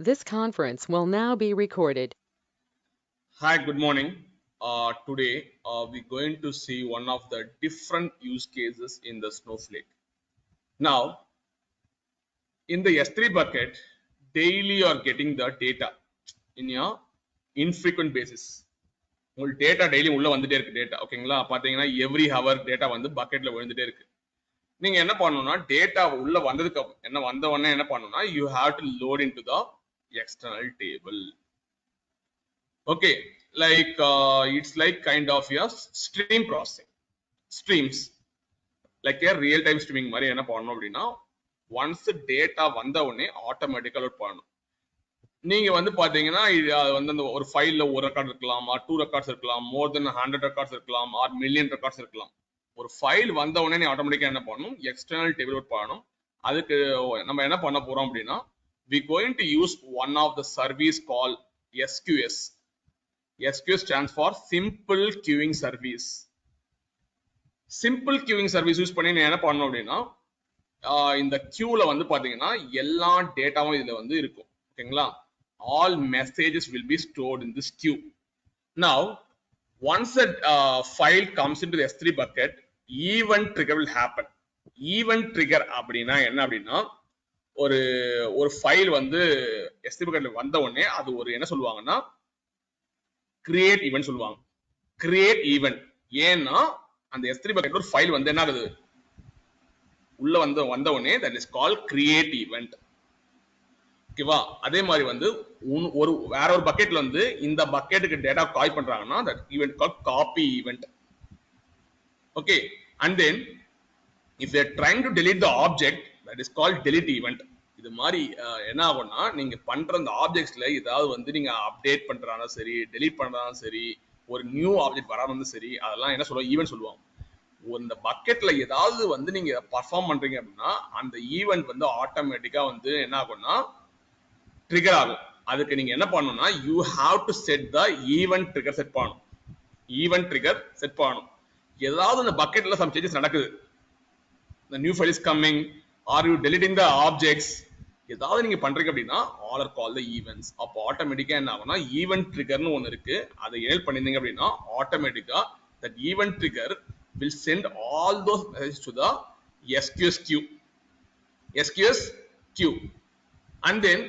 This conference will now be recorded. Hi, good morning. Today we're going to see one of the different use cases in the Snowflake. Now, in the S3 bucket, daily you are getting the data in your infrequent basis. உங்கள் data daily உள்ள வந்துட்டே இருக்கு data ஓகேங்களா பாத்தீங்கன்னா every hour data வந்து பக்கெட்ல விழுந்துட்டே இருக்கு நீங்க என்ன பண்ணணும்னா டேட்டா உள்ள வந்ததுக்கு என்ன வந்த உடனே என்ன பண்ணணும்னா you have to load in to the external table. Okay, like it's like kind of your stream processing streams like a real time streaming மாதிரி என்ன பண்ணணும் அப்படின்னா once data வந்த உடனே ஆட்டோமேட்டிக்கா லோட் பண்ணணும். நீங்க வந்து பாத்தீங்கன்னா அது வந்து அந்த ஒரு ஃபைல்ல ஒரு ரெக்கார்ட் இருக்கலாம் ஆர் 2 ரெக்கார்ட்ஸ் இருக்கலாம் மோர் தென் 100 ரெக்கார்ட்ஸ் இருக்கலாம் ஆர் மில்லியன் ரெக்கார்ட்ஸ் இருக்கலாம். ஒரு ஃபைல் வந்த உடனே நீ ஆட்டோமேட்டிக்கா என்ன பண்ணணும் எக்ஸ்டர்னல் டேபிள் லோட் பண்ணணும். அதுக்கு நம்ம என்ன பண்ண போறோம் அப்படின்னா we going to use one of the service called SQS. SQS stands for Simple Queuing Service. Simple Queuing Service use பண்ணி நீ என்ன பண்ணணும் அப்படின்னா இந்த queueல வந்து பாத்தீங்கன்னா எல்லா டேட்டாவும் இதுல வந்து இருக்கும் ஓகேங்களா. All messages will be stored in this queue. Now, once a file comes into the S3 bucket, event trigger will happen. Event trigger அப்படின்னா என்ன அப்படின்னா ஒரு ஒரு ஃபைல் வந்து S3 bucketல வந்த உடனே அது ஒரு என்ன சொல்லுவாங்கன்னா கிரியேட் ஈவென்ட் சொல்லுவாங்க. கிரியேட் ஈவென்ட் ஏன்னா அந்த S3 bucket ஒரு ஃபைல் வந்து என்ன ஆகுது உள்ள வந்த உடனே that is called create event. ஓகேவா அதே மாதிரி வந்து ஒரு வேற ஒரு பக்கெட்ல வந்து இந்த பக்கெட்டுக்கு டேட்டா காப்பி பண்றாங்கன்னா that event called copy event. Okay, and then if they are trying to delete the object that is called delete event. இது மாதிரி என்ன ஆகும்னா நீங்க பண்ற அந்த ஆப்ஜெக்ட்ஸ்ல ஏதாவது வந்து நீங்க அப்டேட் பண்றாலும் சரி டெலீட் பண்றாலும் சரி ஒரு நியூ ஆப்ஜெக்ட் வராம சரி அதெல்லாம் என்ன சொல்லுவாங்க ஈவென்ட் சொல்லுவாங்க. இந்த பக்கெட்ல ஏதாவது வந்து நீங்க பர்ஃபார்ம் பண்றீங்க அப்படின்னா அந்த ஈவென்ட் வந்து ஆட்டோமேட்டிக்கா வந்து என்ன ஆகும்னா ட்ரிகர் ஆகும். அதுக்கு நீங்க என்ன பண்ணணும்னா you have to set the event trigger set பண்ணணும். ஈவென்ட் ட்ரிகர் செட் பண்ணணும். ஏதாவது அந்த பக்கெட்ல சம் சேஞ்சஸ் நடக்குது the new file is coming or you deleting the objects ஏதாவது நீங்க பண்றீங்க அப்படின்னா all are called the events. அப்போ ஆட்டோமேட்டிக்கா என்ன ஆகும்னா ஈவென்ட் ட்ரிகர்னு ஒன்னு இருக்கு அதை எனேபிள் பண்ணிருந்தீங்க அப்படின்னா ஆட்டோமேட்டிக்கா that event trigger will send all those messages to the SQS queue. SQS queue and then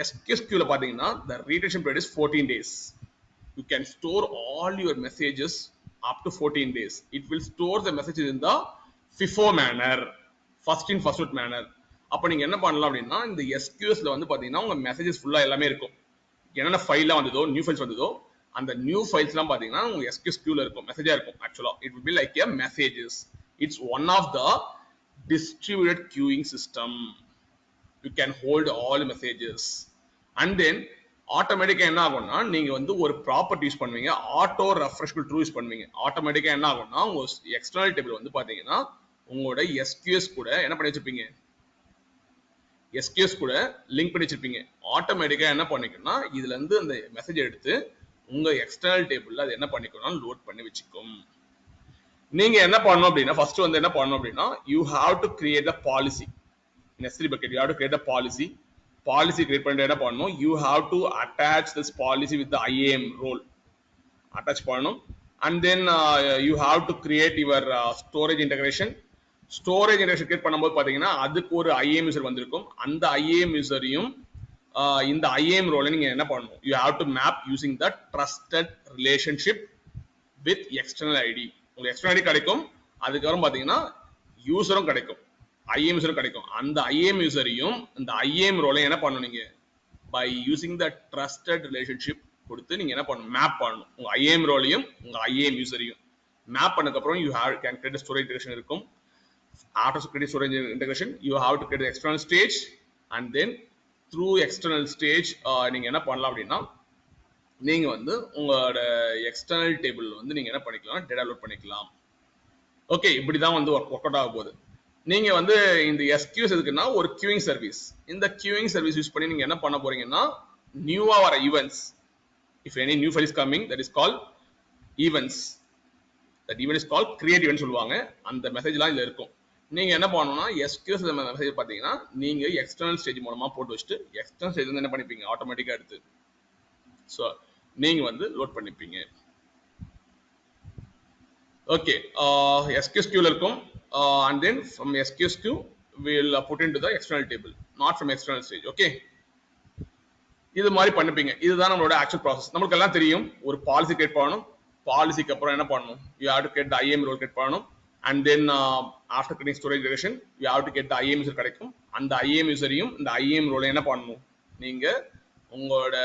SQS queue ல பாத்தீங்கன்னா the retention period is 14 days. You can store all your messages up to 14 days. It will store the messages in the FIFO manner, first in first out manner. அப்ப நீங்க என்ன பண்ணலாம் அப்படின்னா இந்த SQSல வந்து பாத்தீங்கன்னா உங்க மெசேஜஸ் ஃபுல்லா எல்லாமே இருக்கும். என்னென்ன ஃபைல்லாம் வந்ததோ நியூ ஃபைல்ஸ் வந்ததோ அந்த நியூ ஃபைல்ஸ் எல்லாம் பாத்தீங்கன்னா உங்க SQS queueல இருக்கும் மெசேஜா இருக்கும். ஆக்சுவலா it will be like a messages. It's one of the distributed queuing system. You can hold all messages and then ஆட்டோமேட்டிக்கா என்ன ஆகும்னா நீங்க வந்து ஒரு ப்ராப்பர்ட்டி யூஸ் பண்ணுவீங்க ஆட்டோ ரெஃப்ரெஷ்பிள் ட்ரூ யூஸ் பண்ணுவீங்க. ஆட்டோமேட்டிக்கா என்ன ஆகும்னா உங்க எக்ஸ்டர்னல் டேபிள் வந்து பாத்தீங்கன்னா உங்களோட SQS கூட என்ன பண்ணி வச்சிருப்பீங்க SQS கூட லிங்க் பண்ணி வச்சிருப்பீங்க. ஆட்டோமேட்டிக்கா என்ன பண்ணிக்கணும்னா இதுல இருந்து அந்த மெசேஜ் எடுத்து உங்க எக்ஸ்டர்னல் டேபிள்ல அது என்ன பண்ணிக்கணும் லோட் பண்ணி வச்சுக்கும். நீங்க என்ன பண்ணணும் அப்படின்னா ஃபர்ஸ்ட் வந்து என்ன பண்ணணும் அப்படின்னா you have to create a policy in S3 bucket. You have to create a policy. Policy create பண்ணிட்டு என்ன பண்ணணும் you have to attach this policy with the IAM role attach பண்ணணும் and then you have to create your storage integration. Storage integration create பண்ணும்போது பாத்தீங்கன்னா அதுக்கு ஒரு IAM user வந்திருக்கும். அந்த IAM userையும் இந்த IAM role நீங்க என்ன பண்ணணும் you have to map using the trusted relationship with external ID. உங்களுக்கு external ID கிடைக்கும் அதுக்கப்புறம் பாத்தீங்கன்னா யூசரும் கிடைக்கும் IAM user கிடைக்கும். அந்த IAM userையும் அந்த IAM ரோலை என்ன பண்ணணும் நீங்க by using the trusted relationship கொடுத்து நீங்க என்ன பண்ணணும் மேப் பண்ணணும் உங்க IAM ரோலையும் உங்க IAM userையும் மேப் பண்ணதுக்கு அப்புறம் you have can create a storage integration இருக்கும். After creating storage integration you have to create the external stage and then through external stage நீங்க என்ன பண்ணலாம் அப்படின்னா நீங்க வந்து உங்களோட எக்ஸ்டர்னல் டேபிள் வந்து நீங்க என்ன பண்ணிக்கலாம் டேட்டா லோட் பண்ணிக்கலாம். ஓகே இப்படிதான் வந்து ஒர்க் அவுட் ஆக போகுது. நீங்க வந்து இந்த SQS எதுக்குன்னா ஒரு queuing சர்வீஸ். இந்த queuing சர்வீஸ் யூஸ் பண்ணி நீங்க என்ன பண்ண போறீங்கன்னா நியூவா வர events if any new file is coming that is called events. That event is called create event சொல்லுவாங்க. அந்த மெசேஜ்லாம் இதுல இருக்கும். நீங்க என்ன பண்ணணும்னா SQS மெசேஜ் பாத்தீங்கன்னா நீங்க எக்ஸ்டர்னல் ஸ்டேஜ் மூலமா போட்டு வச்சுட்டு எக்ஸ்டர்னல் ஸ்டேஜ் வந்து என்ன பண்ணிப்பீங்க ஆட்டோமேட்டிக்கா எடுத்து ஸோ நீங்க வந்து லோட் பண்ணிப்பீங்க. ஓகே SQS queue இருக்கும் and then from SQS queue we'll put into the external table not from external stage. okay இது மாதிரி பண்ணிப்பீங்க. இதுதான் நம்மளோட ஆக்சுவல் ப்ராசஸ். நமக்கு எல்லாம் தெரியும் ஒரு பாலிசி கிரியேட் பண்ணணும், பாலிசிக்கு அப்புறம் என்ன பண்ணணும் you have to get the IAM role create பண்ணணும் and then after creating storage direction you have to get the IAM user கிடைக்கும். அந்த IAM userையும் இந்த IAM role என்ன பண்ணணும் நீங்க உங்களோட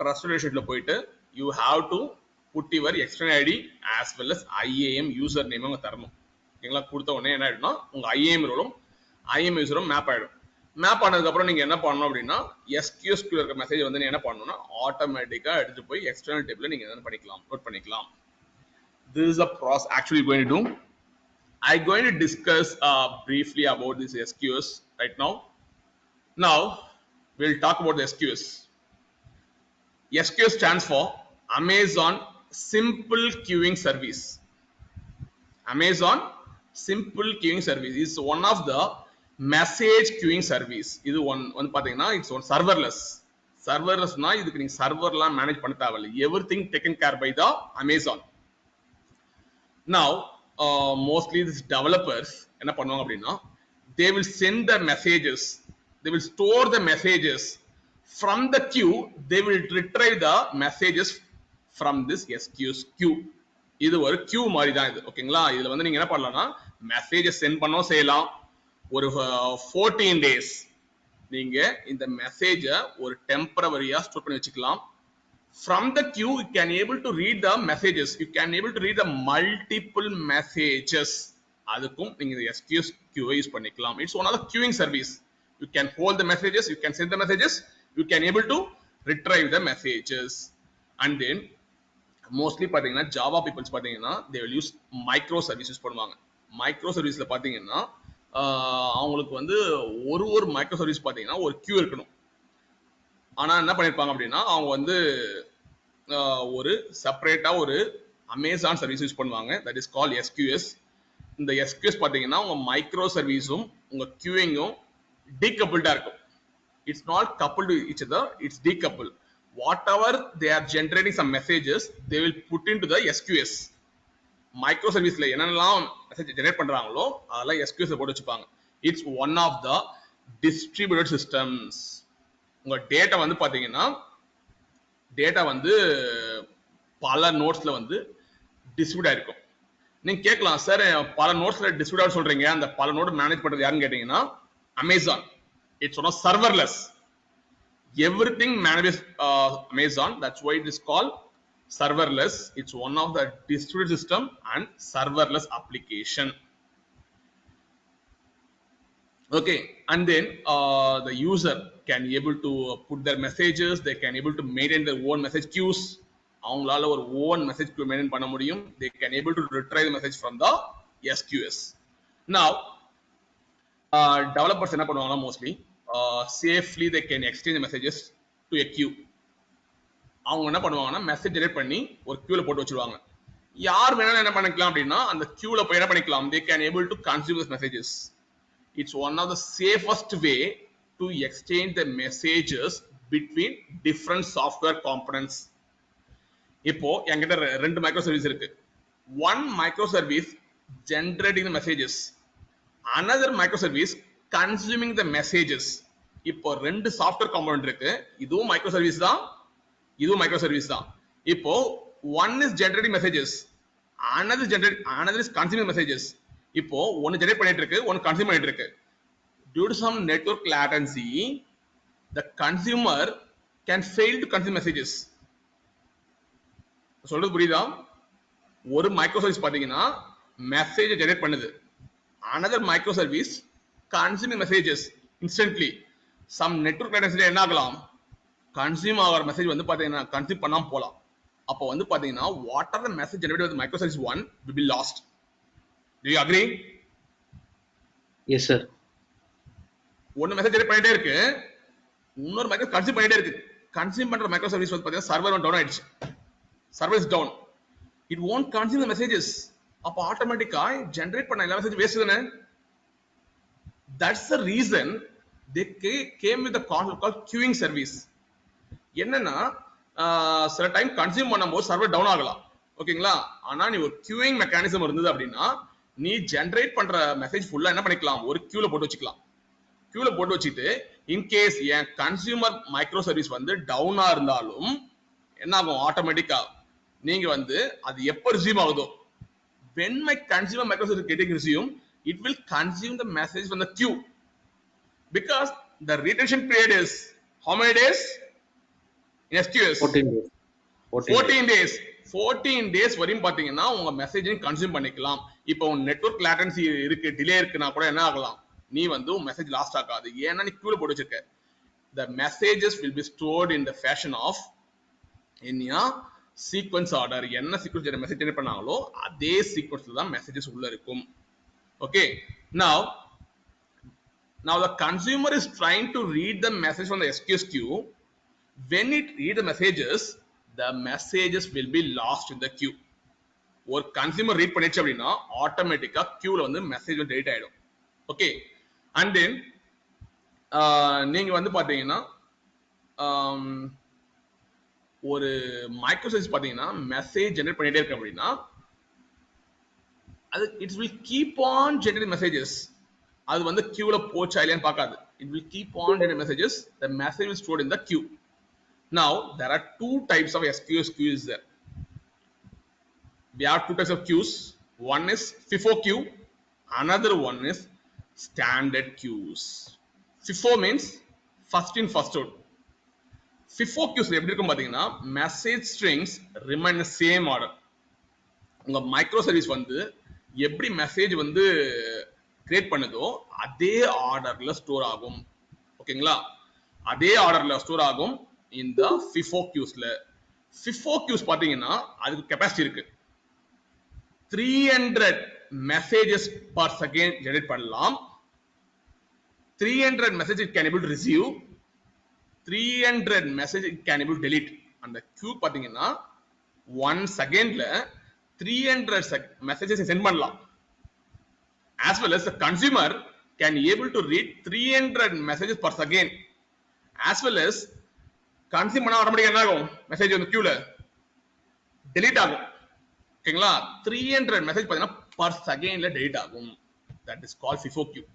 ட்ரஸ்ட் ரிலேஷன்ல போயிட்டு you have to put your external ID as well as IAM user name அங்க தரணும். ஓகேங்களா? கொடுத்த உடனே என்ன ஆயிடும்னா உங்க IAM ரோலும் IAM userம் மேப் ஆயிடும். மேப் ஆனதுக்கு அப்புறம் நீங்க என்ன பண்ணணும் அப்படின்னா SQS குள்ள இருக்க மெசேஜ் வந்து நீங்க என்ன பண்ணணும்னா ஆட்டோமேட்டிக்கா எடுத்து போய் எக்ஸ்டர்னல் டேபிள்ல நீங்க என்ன பண்ணிக்கலாம் நோட் பண்ணிக்கலாம். This is a process actually going to do. I'm going to discuss briefly about this SQS right now. Now we'll talk about the SQS. SQS stands for Amazon Simple Queuing Service. Amazon Simple Queuing Service is one of the message queuing service. இது வந்து பாத்தீங்கன்னா it's one serverless. Serverlessனா இதுக்கு நீங்க சர்வர்லாம் manage பண்ண தேவையில்லை. Everything taken care by the Amazon. Now mostly these developers என்ன பண்ணுவாங்க அப்படின்னா they will send the messages, they will store the messages from the queue, they will retrieve the messages from this SQS queue. இது ஒரு queue மாதிரி தான் இது. ஓகேங்களா? இதுல வந்து நீங்க என்ன பண்ணலாம்னா மெசேஜஸ் சென்ட் பண்ணவும் செய்யலாம். ஒரு 14 days நீங்க இந்த மெசேஜ ஒரு டெம்பரவரியா ஸ்டோர் பண்ணி வச்சுக்கலாம். From the queue you can able to read the messages, you can able to read the multiple messages. அதுக்கும் நீங்க இந்த SQS queue யூஸ் பண்ணிக்கலாம். It's one of the queuing service. You can hold the messages, you can send the messages, you can able to retrieve the messages. And then mostly பாத்தீங்கன்னா Java peoples பாத்தீங்கன்னா they will use micro services பண்ணுவாங்க. Micro சர்வீஸ்ல பாத்தீங்கன்னா அவங்களுக்கு வந்து ஒரு micro service பாத்தீங்கன்னா ஒரு கியூ இருக்கணும். ஆனா என்ன பண்ணிருப்பாங்க அப்படின்னா அவங்க வந்து ஒரு செப்பரேட்டா ஒரு அமேசான் சர்வீஸ் யூஸ் பண்ணுவாங்க. That is call SQS. இந்த SQS பாத்தீங்கன்னா உங்க மைக்ரோ சர்வீஸும் உங்க கியூயிங்கும் டீகப்பிள்டா இருக்கும். It's not coupled with each other, it's decoupled. Whatever they are generating some messages, they will put into the SQS. Micro சர்வீஸ்ல என்னென்னலாம் மெசேஜ் ஜெனரேட் பண்றாங்களோ அதெல்லாம் SQS போட்டு வச்சுப்பாங்க. It's one of the distributed systems. உங்க டேட்டா வந்து பாத்தீங்கன்னா data வந்து பல நோட்ஸ்ல வந்து டிஸ்ட்ரிபியூட் ஆயிருக்கும். நீங்க கேட்கலாம் சார் பல நோட்ஸ்ல டிஸ்ட்ரிபியூட் சொல்றீங்க, அந்த பல நோட் மேனேஜ் பண்றது யாருன்னு கேட்டீங்கன்னா Amazon. It's one of serverless. Everything managed Amazon, that's why it is called serverless. It's one of the distributed system and serverless application. Okay, and then the user can able to put their messages, they can able to maintain their own message queues. அவங்களால ஒரு own message queue maintain பண்ண முடியும். They can able to retrieve the message from the SQS. Now developers என்ன பண்ணுவாங்கன்னா mostly safely they can exchange messages to a queue. அவங்க என்ன பண்ணுவாங்கன்னா message generate பண்ணி ஒரு queueல போட்டு வச்சிருவாங்க. யார் வேணாலும் என்ன பண்ணிக்கலாம் அப்படின்னா அந்த queueல போய் என்ன பண்ணிக்கலாம், they can able to consume those messages. It's one of the safest way to exchange the messages between different software components. இப்போ என்கிட்ட ரெண்டு மைக்ரோ சர்வீஸ் இருக்கு. one micro service generating the messages, another micro service consuming the messages. இப்போ ரெண்டு software component இருக்கு. இதுவும் micro service தான், இதுவும் மைக்ரோ சர்வீஸ் தான். இப்போ one is generating messages, another is consuming messages. இப்போ ஒன்னு ஜெனரேட் பண்ணிட்டு இருக்கு, ஒன்னு கன்சியூம் பண்ணிட்டு இருக்கு. Due to some network latency, the consumer can fail to consume messages. சொல்றது புரியுதா? ஒரு மைக்ரோ சர்வீஸ் பாத்தீங்கன்னா மெசேஜ் ஜெனரேட் பண்ணுது, another micro service consuming messages instantly. some network latency என்ன ஆகலாம், கன்சியூம் ஆகிற மெசேஜ் வந்து பாத்தீங்கன்னா கன்சியூம் பண்ணாம போலாம். அப்போ வந்து பாத்தீங்கன்னா what are the message generated with micro service 1 will be lost. Do you agree? Yes sir. ஒன்னு மெசேஜ் ஜெனரேட் பண்ணிட்டே இருக்கு, இன்னொரு மைக்ரோ கன்சியூம் பண்ணிட்டே இருக்கு. கன்சியூம் பண்ற மைக்ரோ சர்வீஸ் வந்து பாத்தீங்கன்னா சர்வர் டவுன் ஆயிடுச்சு, server is down, it won't consume the messages. அப்ப ஆட்டோமேட்டிக்கா ஜெனரேட் பண்ண எல்லா மெசேஜ் வேஸ்ட் தானே. That's the reason they came with the concept called queuing service. என்னன்னா சில டைம் கன்சியூம் பண்ணும்போது சர்வர் டவுன் ஆகலாம், ஓகேங்களா? ஆனா நீ ஒரு queuing மெக்கானிசம் இருந்தது அப்படின்னா நீ ஜெனரேட் பண்ற மெசேஜ் ஃபுல்லா என்ன பண்ணிக்கலாம், ஒரு queueல போட்டு வச்சுக்கலாம். queueல போட்டு வச்சுட்டு இன்கேஸ் என் கன்சியூமர் மைக்ரோ சர்வீஸ் வந்து டவுனா இருந்தாலும் என்ன ஆகும், ஆட்டோமேட்டிக்கா நீங்க வந்து அது எப்ப ரிசீவ் ஆகுதோ, when my consumer microservice is getting resumed, it will consume the message from the queue, because the retention period is how many days in SQS? 14 days. 14 days. 14 days வரையும் பாத்தீங்கன்னா உங்க மெசேஜை கன்சியூம் பண்ணிக்கலாம். இப்போ உன் நெட்வொர்க் லேட்டன்சி இருக்கு, delay இருக்குன்னா கூட என்ன ஆகலாம், நீ வந்து உன் மெசேஜ் லாஸ்ட் ஆகாது, ஏன்னா நீ queueல போட்டு வச்சிருக்க. The messages will be stored in the fashion of in a sequence order. என்ன சீக்வென்ஸ் மெசேஜ் ஜெனரேட் பண்ணாங்களோ அதே சீக்வென்ஸ்ல தான் மெசேஜஸ் உள்ள இருக்கும். Okay, now the consumer is trying to read the message from the SQS queue. When it read the messages will be lost in the queue. ஒரு consumer read பண்ணிச்சு அப்படின்னா ஆட்டோமேட்டிக்கா queueல வந்து மெசேஜ் டெலிட் ஆயிடும். ஓகே, அண்ட் தென் நீங்க வந்து பாத்தீங்கன்னா ஒரு மைக்ரோ சர்வீஸ் பாத்தீங்கன்னா மெசேஜ் ஜெனரேட் பண்ணிட்டே இருக்கு அப்படின்னா அது it will keep on generating messages. அது வந்து queueல போச்சா இல்லையான்னு பார்க்காது. It will keep on generating messages. The message is stored in the queue. Now there are two types of SQS queues there. We have two types of queues. One is FIFO queue. Another one is standard queues. FIFO means first in first out. FIFO queues எப்படி இருக்கும் பாத்தீங்கன்னா message strings remain in the same order. உங்க micro service வந்து எப்படி message வந்து create பண்ணுதோ அதே ஆர்டர்ல ஸ்டோர் ஆகும். ஓகேங்களா, அதே ஆர்டர்ல ஸ்டோர் ஆகும் இந்த FIFO queuesல. FIFO queues பாத்தீங்கன்னா அதுக்கு கெபாசிட்டி இருக்கு. 300 messages per second ஜெனரேட் பண்ணலாம். 300 messages it can able to receive. 300 messages it can able to delete. அந்த queue பாத்தீங்கன்னா 1 secondல 300 messages send பண்ணலாம். As well as the consumer can able to read 300 messages per second. As well as consume பண்ணா ஆட்டோமேட்டிக்கா என்ன ஆகும், message வந்து queueல delete ஆகும். ஓகேங்களா, 300 மெசேஜ் பாத்தீங்கன்னா per secondல delete ஆகும். That is called FIFO queue.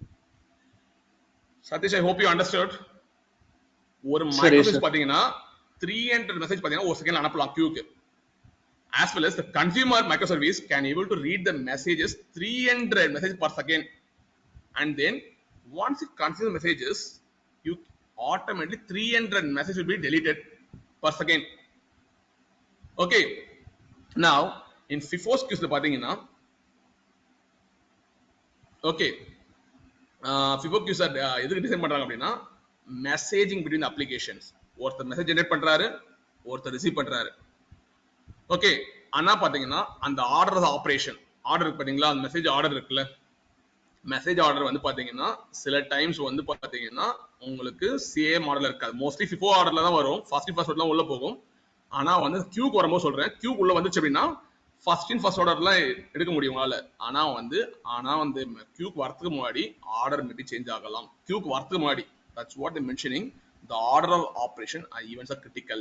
Satish, I hope you understood. ஒரு மைக்ரோசர்வீஸ் பாத்தீங்கன்னா 300 மெசேஜ் பாத்தீங்கன்னா ஒரு செகண்ட்ல அனுப்பலாம் queueக்கு. As well as the consumer microservice can able to read the messages 300 messages per second, and then once it consumes messages, you automatically 300 messages will be deleted per second. Okay, now in FIFO queues பாத்தீங்கன்னா okay, FIFO queues எதுக்கு design பண்றாங்க அப்படின்னா messaging between applications. ஒருத்தர் message generate பண்றாரு, ஒருத்தர் receive பண்றாரு. Okay, ஆனா பாத்தீங்கன்னா அந்த ஆர்டர் ஆபரேஷன் ஆர்டர் இருக்கு பாத்தீங்களா, அந்த மெசேஜ் ஆர்டர் இருக்குல்ல, மெசேஜ் ஆர்டர் வந்து பாத்தீங்கன்னா சில டைம்ஸ் வந்து பாத்தீங்கன்னா உங்களுக்கு சேம் ஆர்டர்ல இருக்காது. மோஸ்ட்லி FIFO ஆர்டர்ல தான் வரும், ஃபர்ஸ்ட் இன் ஃபர்ஸ்ட் உள்ள போகும். ஆனா வந்து கியூக்கு வரும்போது சொல்றேன், கியூக்கு உள்ள வந்துச்சு அப்படின்னா ஃபர்ஸ்ட் இன் ஃபர்ஸ்ட் ஆர்டர்லாம் எடுக்க முடியும் உங்களால. ஆனா வந்து கியூக்கு வரதுக்கு முன்னாடி ஆர்டர் மேபி சேஞ்ச் ஆகலாம். கியூக்கு வரதுக்கு முன்னாடி, that's what they mentioning, the order of operation events are critical.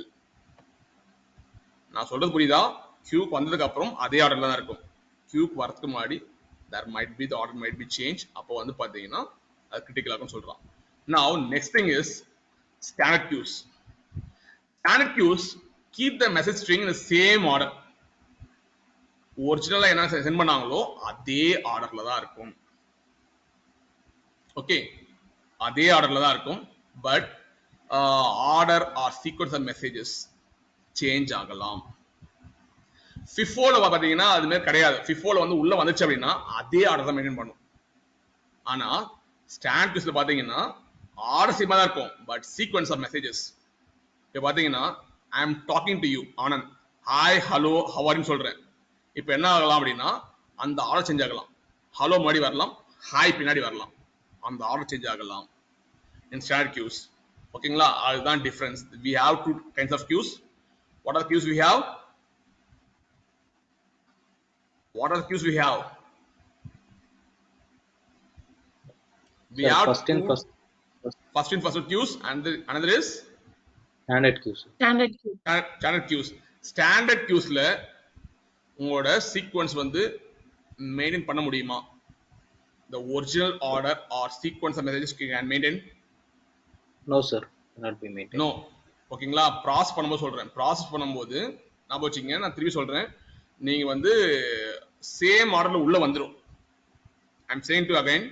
நான் சொல்றது புரியுதா? கியூக்கு வந்ததுக்கு அப்புறம் அதே ஆர்டர்ல தான் இருக்கும். கியூக்கு வரதுக்கு முன்னாடி there might be the order might be change. அப்போ வந்து பாத்தீங்கன்னா அது கிரிட்டிக்கல் ஆகும் சொல்றான். Now next thing is standard queues. Standard queues keep the message string in the same order. ஒரிஜினலா என்ன சென்ட் பண்ணாங்களோ அதே ஆர்டர்ல தான் இருக்கும். ஓகே, அதே ஆர்டர்ல தான் இருக்கும். But order or sequence of messages change ஆகலாம். FIFOல பாத்தீங்கன்னா அது மாதிரி கிடையாது. FIFOல வந்து உள்ள வந்துச்சு அப்படின்னா அதே ஆர்டர் தான் மெயின்டைன் பண்ணும். ஆனா ஸ்டாண்டர்ட் queuesல பாத்தீங்கன்னா ஆர்டர் சேமா தான் இருக்கும், பட் சீக்வென்ஸ் ஆஃப் மெசேஜஸ். இப்போ பாத்தீங்கன்னா I am talking to you Anand, hi hello how are you சொல்றேன். இப்போ என்ன ஆகலாம் அப்படின்னா அந்த ஆர்டர் சேஞ்ச் ஆகலாம். ஹலோ முன்னாடி வரலாம், ஹாய் பின்னாடி வரலாம், அந்த ஆர்டர் சேஞ்ச் ஆகலாம் இன் ஸ்டாண்டர்ட் queues. ஓகேங்களா, அதுதான் difference. we have two kinds of queues. What are the queues we have? What are the queues we have? We Sir, have first in, two first first in first out queues, and another is standard queue, sir. Standard queue. standard queues. Standard queuesல உங்களோட sequence வந்து maintain பண்ண முடியுமா? The original order or sequence of messages can maintain? No, sir. Cannot be maintained. No. ஓகேங்களா? Process பண்ணும்போது சொல்றேன். Process பண்ணும்போது ஞாபகம் வச்சுங்க, நான் திருப்பி சொல்றேன். நீங்க வந்து சேம் ஆர்டர்ல உள்ள வந்துரும். I'm saying to again,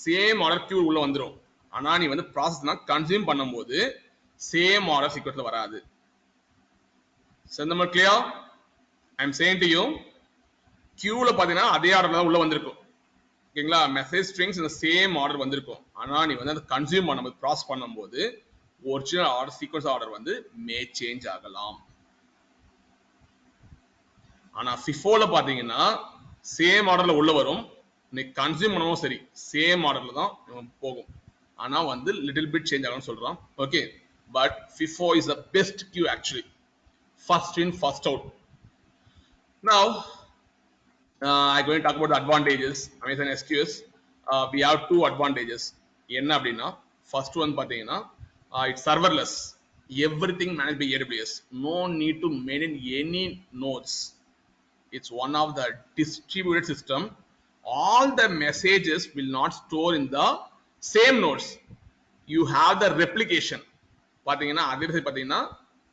same order queue உள்ள வந்துரும். ஆனா நீ வந்து ப்ராசஸ்னா கன்சியூம் பண்ணும்போது சேம் ஆர்டர் சீக்வென்ஸ்ல வராது. Senthamizh clear? I'm saying to you, கியூல பாத்தீங்கன்னா அதே ஆர்டர்ல தான் உள்ள வந்திருக்கும். ஓகேங்களா? மெசேஜ் ஸ்ட்ரிங்ஸ் இந்த சேம் ஆர்டர் வந்திருக்கும். ஆனா நீ வந்து அதை கன்சியூம் பண்ணும்போது ப்ராசஸ் பண்ணும்போது ஒரிஜினல் ஆர்டர் சீக்வென்ஸ் ஆர்டர் வந்து மே சேஞ்ச் ஆகலாம். ஆனா ஃபிஃபோல பாத்தீங்கன்னா சேம் ஆர்டர்ல உள்ள வரும். நீ கன்சியூம் பண்ணவும் சரி சேம் ஆர்டர்ல தான் போகும். ஆனா வந்து லிட்டில் பிட் சேஞ்ச் ஆகும்னு சொல்றான். Okay, but FIFO is the best queue actually. First in, first out. Now, I'm going to talk about the advantages. Amazon SQS. We have two advantages. என்ன அப்படின்னா, first one பார்த்தீங்கன்னா, it's serverless. Everything managed by AWS. No need to maintain any nodes. It's one of the distributed system. All the messages will not store in the same nodes. You have the replication. பாத்தீங்கன்னா அதே பாத்தீங்கன்னா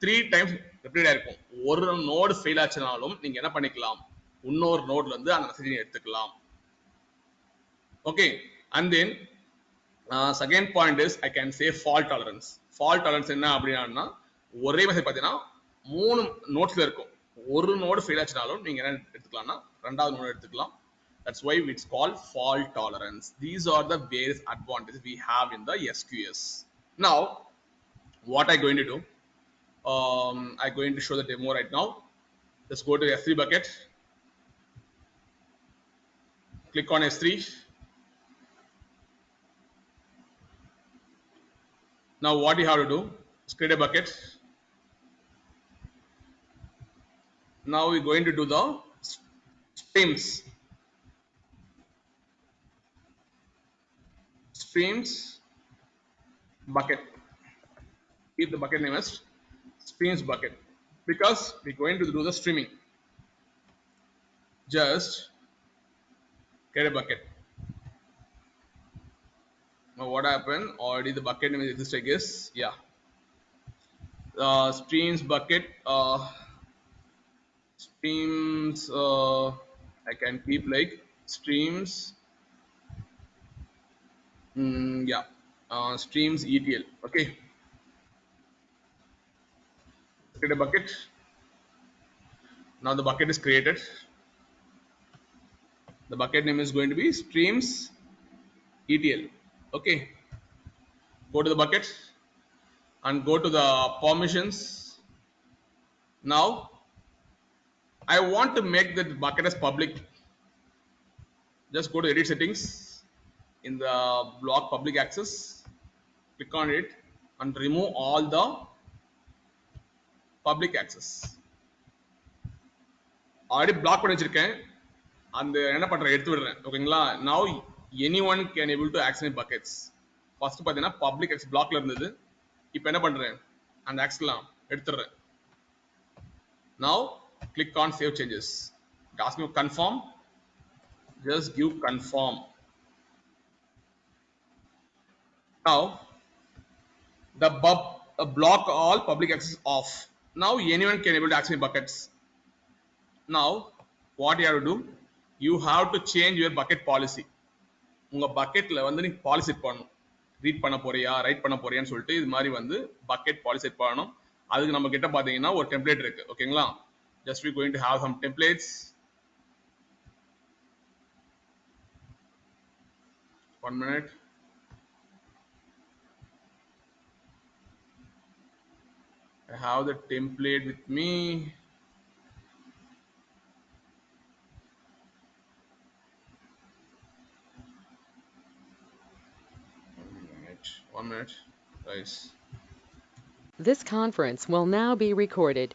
3 times repeat ஆயிருக்கும். ஒரு node fail ஆச்சுனாலும் நீங்க என்ன பண்ணிக்கலாம், இன்னொரு நோட்ல இருந்து அந்த மெசேஜை எடுத்துக்கலாம். Okay, and then second point is I can say fault tolerance. Fault tolerance என்ன அப்படின்னா, ஒரே மெசேஜ் பாத்தீங்கன்னா 3 நோட்ஸ்ல இருக்கும். ஒரு நோடு ஃபெயில் ஆச்சுனாலும் நீங்க என்ன எடுத்துக்கலாம்னா ரெண்டாவது நோடு எடுத்துக்கலாம். That's why it's called fault tolerance. These are the various advantages we have in the SQS. Now, what I'm going to do, I'm going to show the demo right now. Let's go to S3 bucket. Click on S3. Now, what you have to do is create a bucket. Now we're going to do the streams. Streams bucket. Keep the bucket name as streams bucket because we're going to do the streaming. Just get a bucket. Now what happened? Already the bucket name exists, I guess. Yeah. Streams bucket. Streams. I can keep like streams. Yeah. Streams ETL. Okay. Create a bucket. Now the bucket is created. The bucket name is going to be streams ETL. Okay, go to the bucket and go to the permissions. Now I want to make the bucket as public. Just go to edit settings in the block public access, click on it and remove all the public access. Already block பண்ணி வச்சிருக்கேன், அந்த என்ன பண்றேன் எடுத்து விடுறேன். ஓகேங்களா? Now anyone can able to access my buckets. First பாத்தீங்கன்னா public access blockல இருந்தது, இப்போ என்ன பண்றேன் அந்த accessலாம் எடுத்துறேன். Now click on save changes. It asks me to confirm. Just give confirm. Now the block all public access off. Now anyone can able to access my buckets. Now what you have to do, you have to change your bucket policy. உங்க பக்கெட்ல வந்து நீங்க policy set பண்ணணும். Read பண்ண போறியா right பண்ண போறியான்னு சொல்லிட்டு இது மாதிரி வந்து பக்கெட் பாலிசி செட் பண்ணணும். அதுக்கு நம்ம கிட்ட பாத்தீங்கன்னா ஒரு டெம்ப்ளேட் இருக்கு. ஓகேங்களா? Just we going to have some templates. One minute. I have the template with me. One minute, guys. This conference will now be recorded.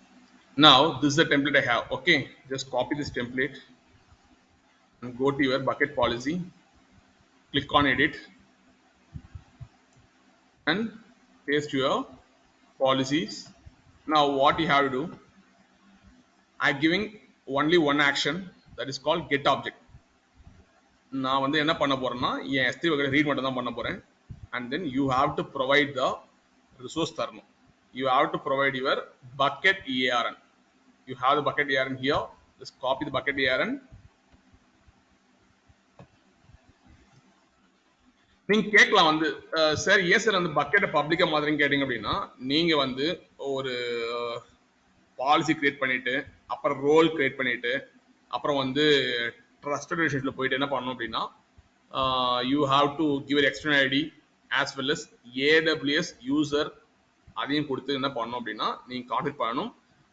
Now this is the template I have. Okay, just copy this template and go to your bucket policy. Click on edit. and paste your policies. Now what you have to do, I'm giving only one action, that is called get object. நான் வந்து என்ன பண்ண போறேன்னா என் S3 bucket read மட்டும் தான் பண்ண போறேன். And then you have to provide the resource தரணும். You have to provide your bucket ARN. You have the bucket ARN here. Just copy the bucket ARN. நீங்க கேட்கலாம் வந்து சார் ஏன் சார் அந்த பக்கெட்டை பப்ளிக்கா மாதிரின்னு கேட்டீங்க அப்படின்னா, நீங்க வந்து ஒரு பாலிசி கிரியேட் பண்ணிட்டு அப்புறம் ரோல் கிரியேட் பண்ணிட்டு அப்புறம் வந்து ட்ரஸ்டட் ரிலேஷன்ஷிப்ல போயிட்டு என்ன பண்ணணும் அப்படின்னா, you have to give external ID as well as AWS user அதையும் கொடுத்து என்ன பண்ணணும் அப்படின்னா நீங்க கான்ஃபிகர் பண்ணணும்.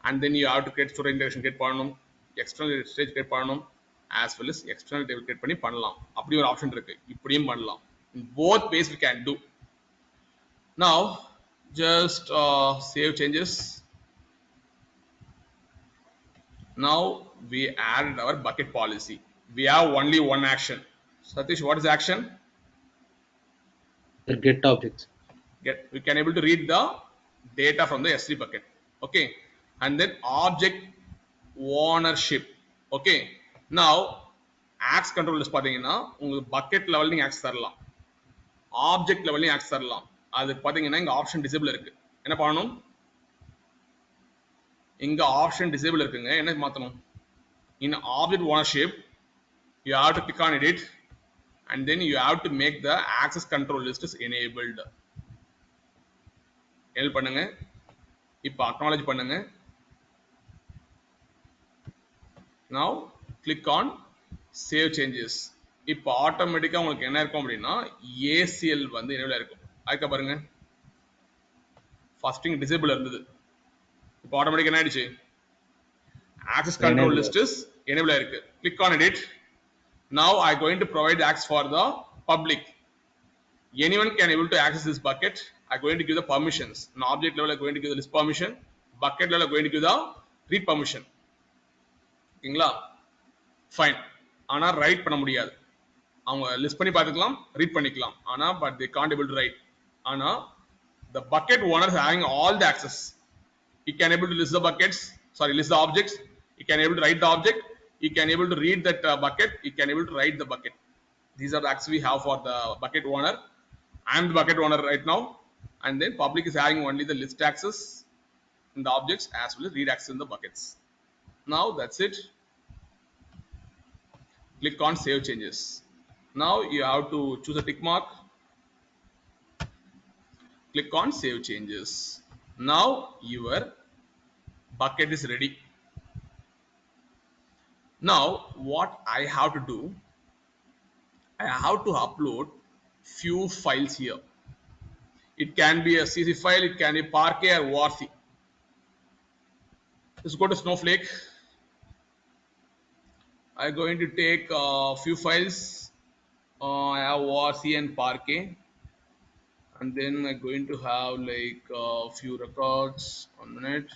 And then you have to create storage integration create பண்ணணும், எக்ஸ்டர்னல் ஸ்டேஜ் கிரியேட் பண்ணணும், as well as external table create பண்ணி பண்ணலாம். அப்படி ஒரு ஆப்ஷன் இருக்கு, இப்படியும் பண்ணலாம். In both ways we can do. Now just save changes. Now we added our bucket policy. We have only one action. Satish, what is the action? The get objects. We can able to read the data from the S3 bucket. Okay, and then object ownership. Okay, now access control list பாத்தீங்கன்னா உங்களுக்கு bucket level நீங்க access தரலாம், object லெவல்லையும் access தரலாம். அது பாத்தீங்கன்னா இங்க option disable இருக்கு. என்ன பண்ணணும், இங்க ஆப்ஷன் டிசேபிள் இருக்குங்க. என்ன மாத்தணும், in object ownership you have to click on edit and then you have to make the access control list is enabled. Enable பண்ணுங்க. இப்போ அக்னாலஜ் பண்ணுங்க. now click on save changes. இப்போ ஆட்டோமேட்டிக்கா உங்களுக்கு என்ன இருக்கும் அப்படின்னா ACL வந்து எனேபிள் இருக்கும். அதுக்கு பாருங்க ஃபர்ஸ்ட் இங்க டிசேபிள் இருந்தது, இப்போ ஆட்டோமேட்டிக்கா என்ன ஆயிடுச்சு, access control list is enable ஆயிருக்கு. click on edit. now I going to provide access for the public. anyone can able to access this bucket. I going to give the permissions. in object level I going to give the list permission, bucket level I going to give the read permission. ஓகேங்களா, fine. ஆனா right பண்ண முடியாது. அவங்க list பண்ணி பார்த்துக்கலாம், read பண்ணிக்கலாம். ஆனா but they can't able to write. ஆனா the bucket owner is having all the access. He can able to list the buckets, list the objects. He can able to write the object. He can able to read that bucket. He can able to write the bucket. These are the access we have for the bucket owner. I am the bucket owner right now, and then public is having only the list access in the objects as well as read access in the buckets. Now that's it. Click on save changes. Now you have to choose a tick mark. Click on save changes. Now your bucket is ready. Now what I have to do, I have to upload few files here. It can be a CC file, it can be Parquet or WARC. Let's go to Snowflake. I'm going to take a few files. I have WARC and Parquet, and then I'm going to have like a few records. 1 minute.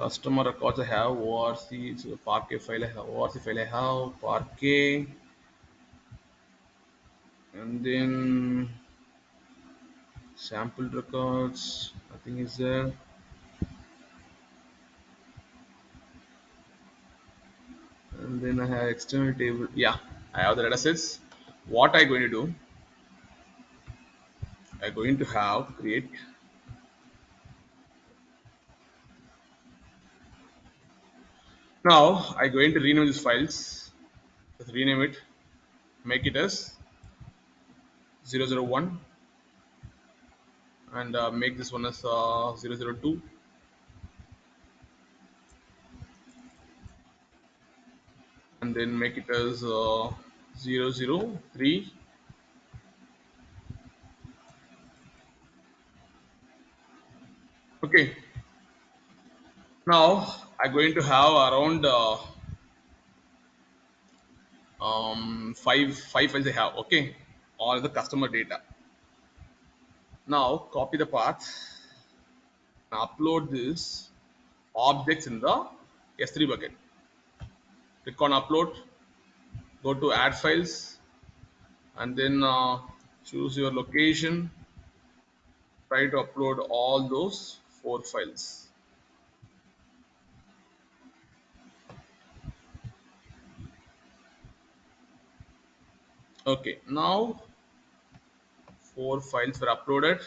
Customer records I have WARC, so the Parquet file I have, WARC file I have, Parquet, and then sample records, nothing is there. And then I have external table. Yeah, I have the data sets. What I'm going to do, I'm going to have create now. I'm going to rename these files. Let's rename it, make it as 001, and make this one as 002. And then make it as 003. Okay, now I'm going to have around five files I have. Okay, all the customer data. Now copy the path and upload this objects in the S3 bucket. Click on upload, go to add files, and then choose your location. Try to upload all those 4 files. Okay, now 4 files were uploaded.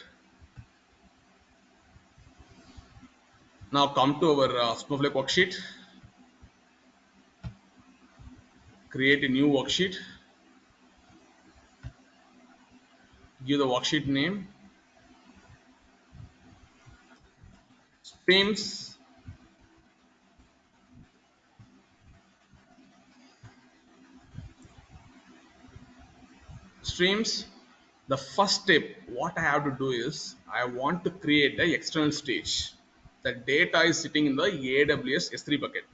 Now come to our Snowflake worksheet. Create a new worksheet. Give the worksheet name. Streams. Streams. The first step, what I have to do is, I want to create the external stage. The data is sitting in the AWS S3 bucket.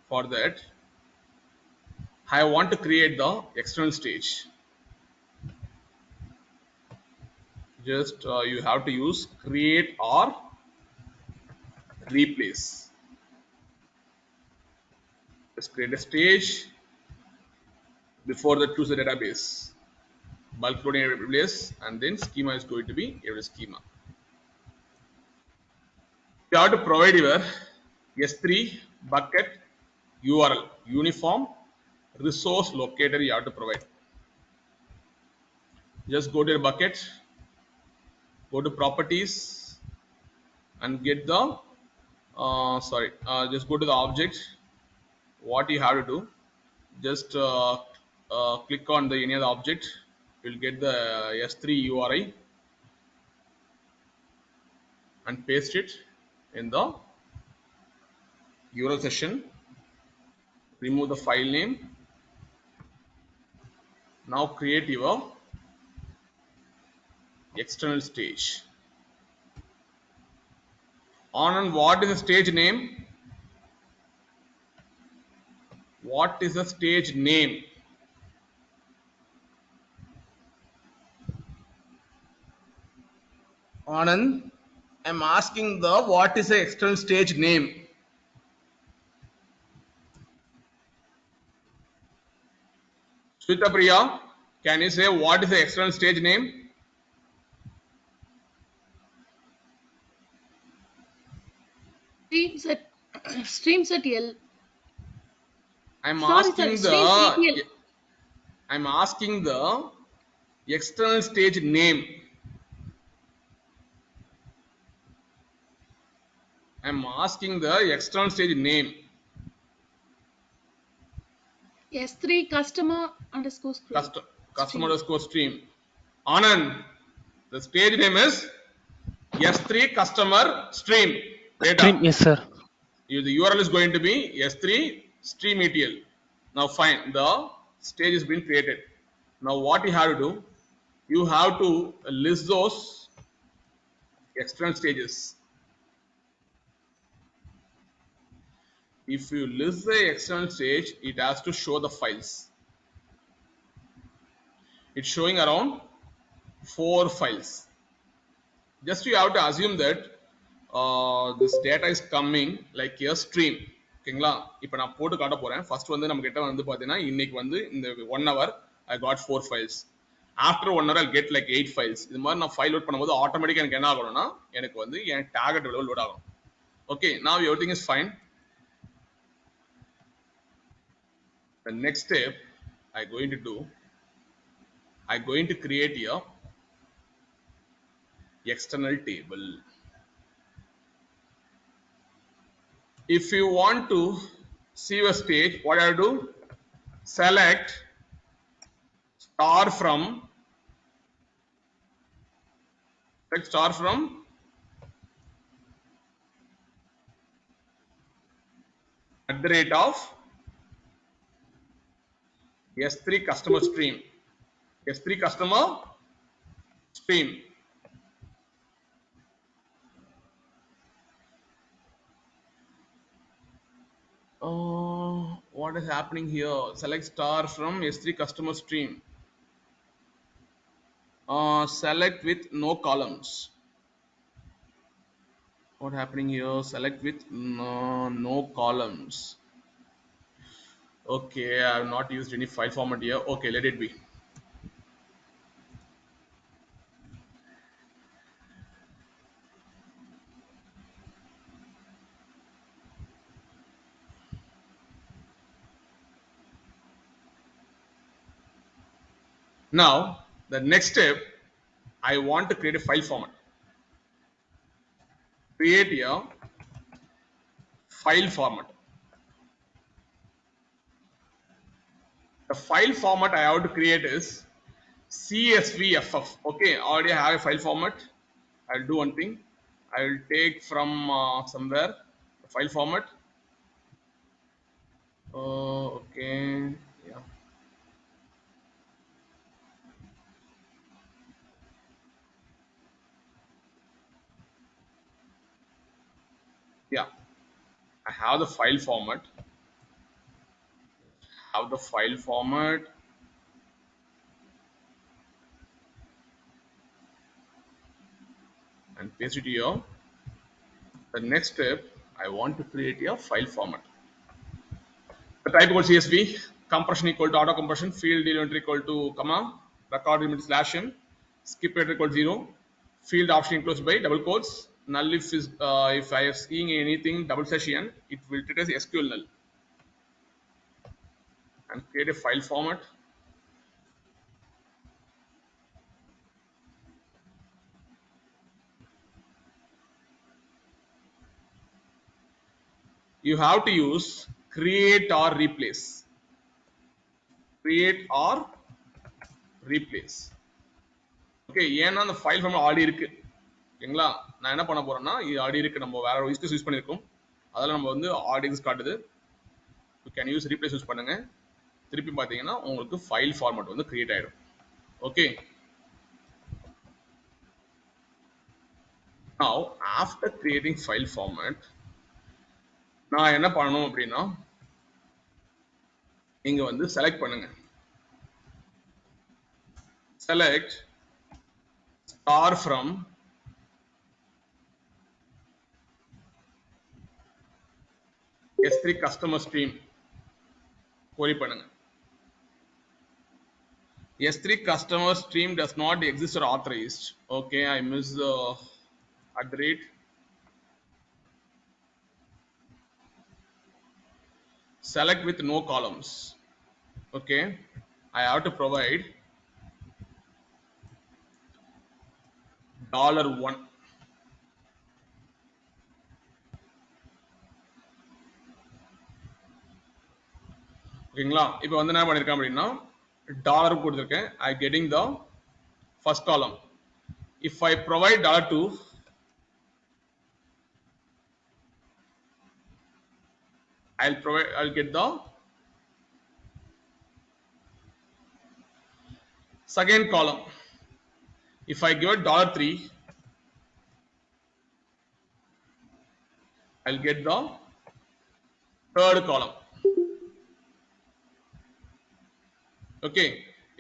For that, I want to create the external stage. Just you have to use create or replace. Just create a stage. Before that, choose the database. Bulk loading AWS, and then schema is going to be AWS schema. You have to provide your S3 bucket URL, uniform resource locator you have to provide. Just go to your bucket, go to properties, and get the just go to the object. What you have to do, just click on the any other object. You'll get the S3 URI and paste it in the URL session. Remove the file name. Now create your external stage. On what is the stage name? What is the stage name? Anand, I'm asking the what is the external stage name? Swita Priya, can you say what is the external stage name? Streams at streams at L. I'm Sorry, asking streams ATL. I'm asking the external stage name. I'm asking the external stage name. S3 customer underscore stream. Customer underscore stream. Anand, the stage name is S3 customer stream data. Stream, yes, sir. The URL is going to be S3 stream ETL. Now fine, the stage has been created. Now what you have to do, you have to list those external stages. If you list the external stage, it has to show the files. It's showing around 4 files. Just you have to assume that this data is coming like a stream. ஓகேங்களா இப்போ நான் போட்டு காட்ட போறேன். First வந்து நம்ம கிட்ட வந்து பாத்தீங்கன்னா இன்னைக்கு வந்து இந்த 1 hour I got 4 files. After 1 hour I'll get like 8 files. இது மாதிரி நான் ஃபைல் லோட் பண்ணும்போது ஆட்டோமேட்டிக்கா எனக்கு என்ன ஆகணும்னா எனக்கு வந்து என் டார்கெட் லெவல் லோட் ஆகும். Okay, now everything is fine. The next step I'm going to create a external table. If you want to see a stage, what I do? Select star from at the rate of S3 customer stream. S3 customer stream. What is happening here? Select star from S3 customer stream. Select with no columns. What happening here? Select with no columns. Okay, I have not used any file format here. Okay, let it be. Now, the next step, I want to create a file format. Create a file format. The file format I have to create is CSVFF. Okay, I already have a file format. I'll do one thing. I will take from somewhere the file format. Okay, yeah. Yeah, I have the file format. Have the file format. And paste it here. The next step, I want to create a file format. The type equals CSV, compression equal to auto compression, field element equal to comma, record limit slash n, skip rate equal to 0, field option enclosed by double quotes, null if I am seeing anything double slash n, it will treat as SQL null. And create a file format. You have to use create or replace. Create or replace. Okay, ஏன்னா அந்த file format already இருக்கு. ஓகேங்களா? நான் என்ன பண்ண போறேன்னா இது already இருக்கு, நம்ம வேற ஒரு யூஸ் பண்ணிருக்கோம். அதெல்லாம் நம்ம வந்து ஆர்டிஎக்ஸ் காட்டுது. You can use replace use பண்ணுங்க. திருப்பி பாத்தீங்கன்னா உங்களுக்கு ஃபைல் ஃபார்மேட் வந்து கிரியேட் ஆயிடும். Okay. Now after creating file format, நான் என்ன பண்ணணும் அப்படின்னா இங்க வந்து செலக்ட் பண்ணுங்க. Select star from S3 customer stream. query பண்ணுங்க. S3 customer stream does not exist or authorized. Okay, I missed the @ select with no columns. Okay, I have to provide $1. ஓகேங்களா? இப்போ வந்து என்ன பண்ணிருக்கேன் அப்படின்னா டாலர் கொடுத்திருக்கேன். I getting the first column. If I provide $2, I'll get the second column. If I give it $3, I'll get the third column. Okay,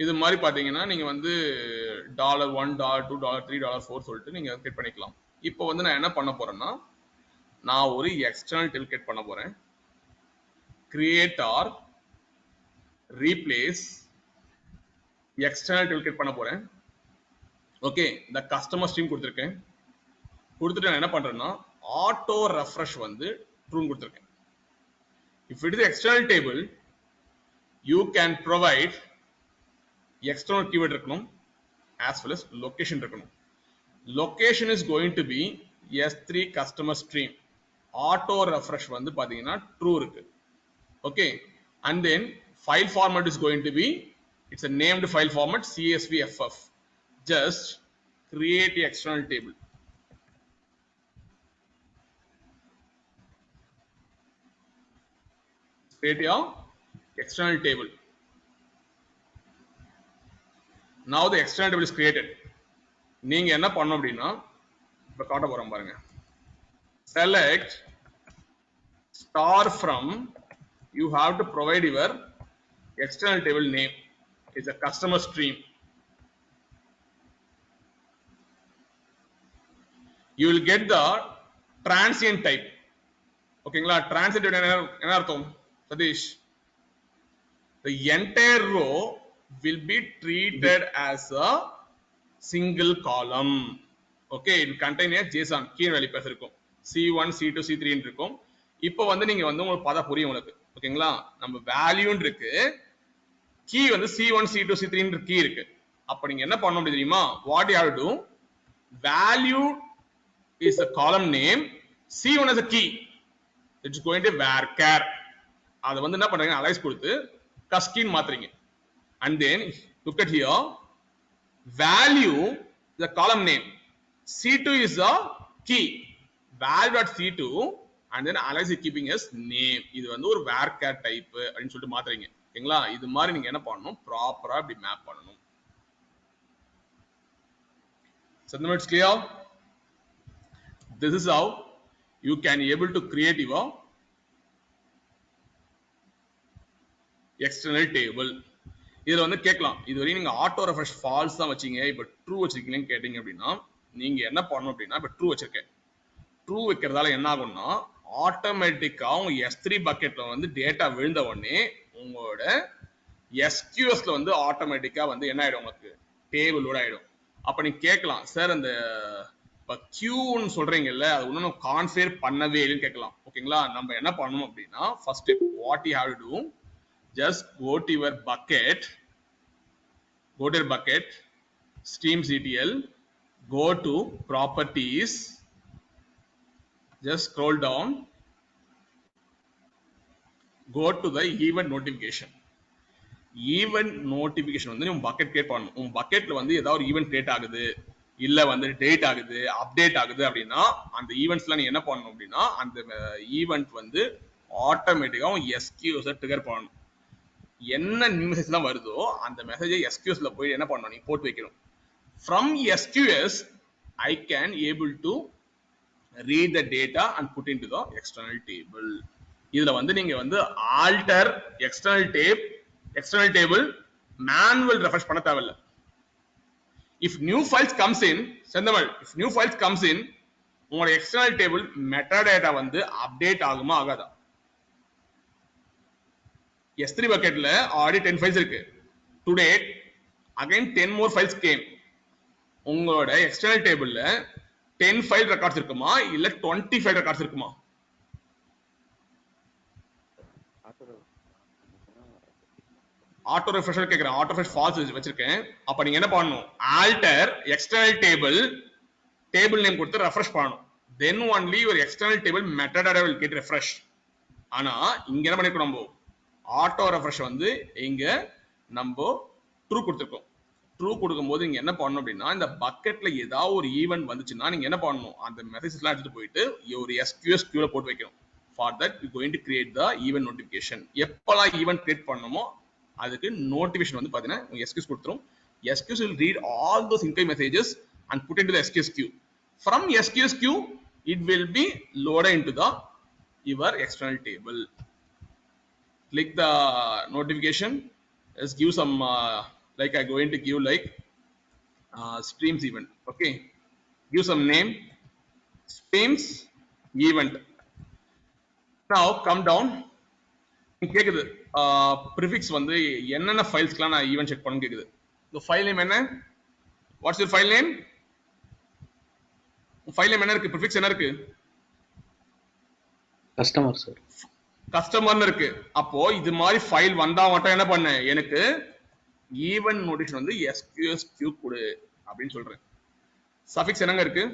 இது மாதிரி பாத்தீங்கன்னா நீங்க வந்து $1, $2, $3, $4 சொல்லிட்டு நீங்க கிரியேட் பண்ணிக்கலாம். இப்போ வந்து நான் என்ன பண்ண போறேன்னா நான் ஒரு எக்ஸ்டர்னல் டேபிள் கிரியேட் பண்ண போறேன். Create R replace external table create பண்ண போறேன். ஓகே, இந்த கஸ்டமர் ஸ்ட்ரீம் கொடுத்திருக்கேன். கொடுத்துட்டு நான் என்ன பண்றேன்னா ஆட்டோ ரெஃப்ரெஷ் வந்து ட்ரூ கொடுத்திருக்கேன். If it is external table, you can provide external keyword இருக்கணும் as well as location இருக்கணும். Location is going to be S3 customer stream. Auto refresh வந்து பாத்தீங்கன்னா true இருக்கு. Okay, and then file format is going to be, it's a named file format CSVFF. Just create the external table. Create your external table. Now the external table is created. நீங்க என்ன பண்ணணும் அப்படின்னா இப்ப காட்ட போறோம் பாருங்க. Select star from, you have to provide your external table name. It's a customer stream. You will get the transient type. ஓகேங்களா? transient என்ன அர்த்தம் Satish? the entire row will be treated as a single column. Okay, it will contain a JSON key value path இருக்கும் C1 C2 C3 ன்னு இருக்கும். இப்போ வந்து நீங்க வந்து உங்களுக்கு பார்த்தா புரியும் உங்களுக்கு. ஓகேங்களா, நம்ம வேல்யூ இருக்கு, கீ வந்து C1 C2 C3 ன்ற கீ இருக்கு. அப்ப நீங்க என்ன பண்ணணும் அப்படி தெரியுமா? What you have to do, value is a column name, C1 is a key, it's going to varchar. அத வந்து என்ன பண்றீங்க, அலைஸ் கொடுத்து கஸ்கின் மாத்துறீங்க. And then look at here, value the column name, C2 is a key, value.c2 and then alias is keeping as name. இது வந்து ஒரு varchar type அப்படினு சொல்லிட்டு மாத்துறீங்க. ஓகேங்களா, இது மாதிரி நீங்க என்ன பண்ணனும், ப்ராப்பரா இப்படி மேப் பண்ணனும். So now it's clear. This is how you can able to create your external table. இதுல வந்து கேட்கலாம், இதுவரை நீங்க ஆட்டோ ரெஃப்ரெஷ் ஃபால்ஸ் தான் வச்சீங்க, இப்ப ட்ரூ வச்சிருக்கீங்கன்னு கேட்டீங்க அப்படின்னா நீங்க என்ன பண்ணணும் அப்படின்னா, இப்ப ட்ரூ வச்சிருக்கேன், ட்ரூ வைக்கிறதால என்ன ஆகும்னா ஆட்டோமேட்டிக்கா உங்க S3 பக்கெட்ல வந்து டேட்டா விழுந்த உடனே உங்களோட SQSல வந்து ஆட்டோமேட்டிக்கா வந்து என்ன ஆயிடும், உங்களுக்கு டேபிளோட ஆயிடும். அப்ப நீங்க கேட்கலாம், சார் அந்த கியூன்னு சொல்றீங்கல்ல, அது இன்னும் கான்ஃபிகர் பண்ணவே இல்லைன்னு கேட்கலாம். ஓகேங்களா, நம்ம என்ன பண்ணணும் அப்படின்னா, first what you have to to, just go to your bucket, streamctl, go to properties, just scroll down, go to the event notification. Event notification வந்து உங்க பக்கெட் கிரியேட் பண்ணணும். உங்க பக்கெட்ல வந்து ஏதாவது ஒரு ஈவென்ட் கிரியேட் ஆகுது, இல்ல வந்து டேட் ஆகுது, அப்டேட் ஆகுது அப்படின்னா அந்த ஈவென்ட்ஸ்லாம் நீங்க என்ன பண்ணணும் அப்படின்னா, அந்த ஈவென்ட் வந்து ஆட்டோமேட்டிக்கா SQS ட்ரிகர் பண்ணணும். என்ன நியூ மெசேஜ் தான் வருதோ அந்த மெசேஜை SQSல போய் என்ன பண்ணணும், நீ போட்டு வைக்கணும். From SQS I can able to read the data and put into the external table. இதுல வந்து நீங்க வந்து alter external table manual refresh பண்ண தேவையில்லை. If new files comes in, செந்தமல், if new files comes in, உங்களோட external table metadata வந்து update ஆகுமா ஆகாதா? S3 bucketல already 10 files இருக்கு. Today again 10 more files came. உங்களோட external tableல 10 file records இருக்குமா இல்ல 20 file records இருக்குமா? ஆட்டோ ரெஃப்ரெஷர் கேக்குறேன், ஆட்டோ ரெஃப்ரெஷ் ஃபால்ஸ் வச்சிருக்கேன். அப்ப நீங்க என்ன பண்ணணும், ஆல்டர் எக்ஸ்டர்னல் டேபிள் நேம் கொடுத்து ரெஃப்ரெஷ் பண்ணணும். தென் ஒன்லி ஒரு external table metadata will get refresh. ஆனா இங்க என்ன பண்ணிருக்கோம், நம்ம ஆட்டோ ரெஃப்ரெஷ் வந்து இங்க நம்ம ட்ரூ கொடுத்திருக்கோம். ட்ரூ கொடுக்கும்போது இங்க என்ன பண்ணணும் அப்படின்னா, இந்த பக்கெட்ல ஏதாவது ஒரு ஈவென்ட் வந்துச்சுன்னா நீங்க என்ன பண்ணணும், அந்த மெசேஜஸ் எல்லாம் எடுத்துட்டு போயிட்டு ஒரு SQS queueல போட்டு வைக்கணும். For that we going to create the event notification. எப்பலாம் ஈவென்ட் கிரியேட் பண்ணணுமோ அதுக்கு நோட்டிஃபிகேஷன் வந்து பாத்தீங்கன்னா SQS கொடுத்துரும். SQS will read all those incoming messages and put into the SQS queue. From SQS queue it will be loaded into the your external table. Click the notification, let's give some like I going to give like streams event. Okay, give some name, streams event. Now come down, கேக்குது prefix வந்து என்னென்ன ஃபைல்ஸ்க்குலாம் நான் event check பண்ணு கேக்குது. இந்த file name என்ன, what's your file name, file name என்ன இருக்கு, ப்ரிஃபிக்ஸ் என்ன இருக்கு, கஸ்டமர் சார், கஸ்டமர்னு இருக்கு. அப்போ இது மாதிரி ஃபைல் வந்தா மட்டும் என்ன பண்ண, எனக்கு ஈவென்ட் நோட்டிஃபிகேஷன் வந்து SQS queue கொடு அப்படின்னு சொல்றேன். சஃபிக்ஸ் என்னங்க இருக்கு,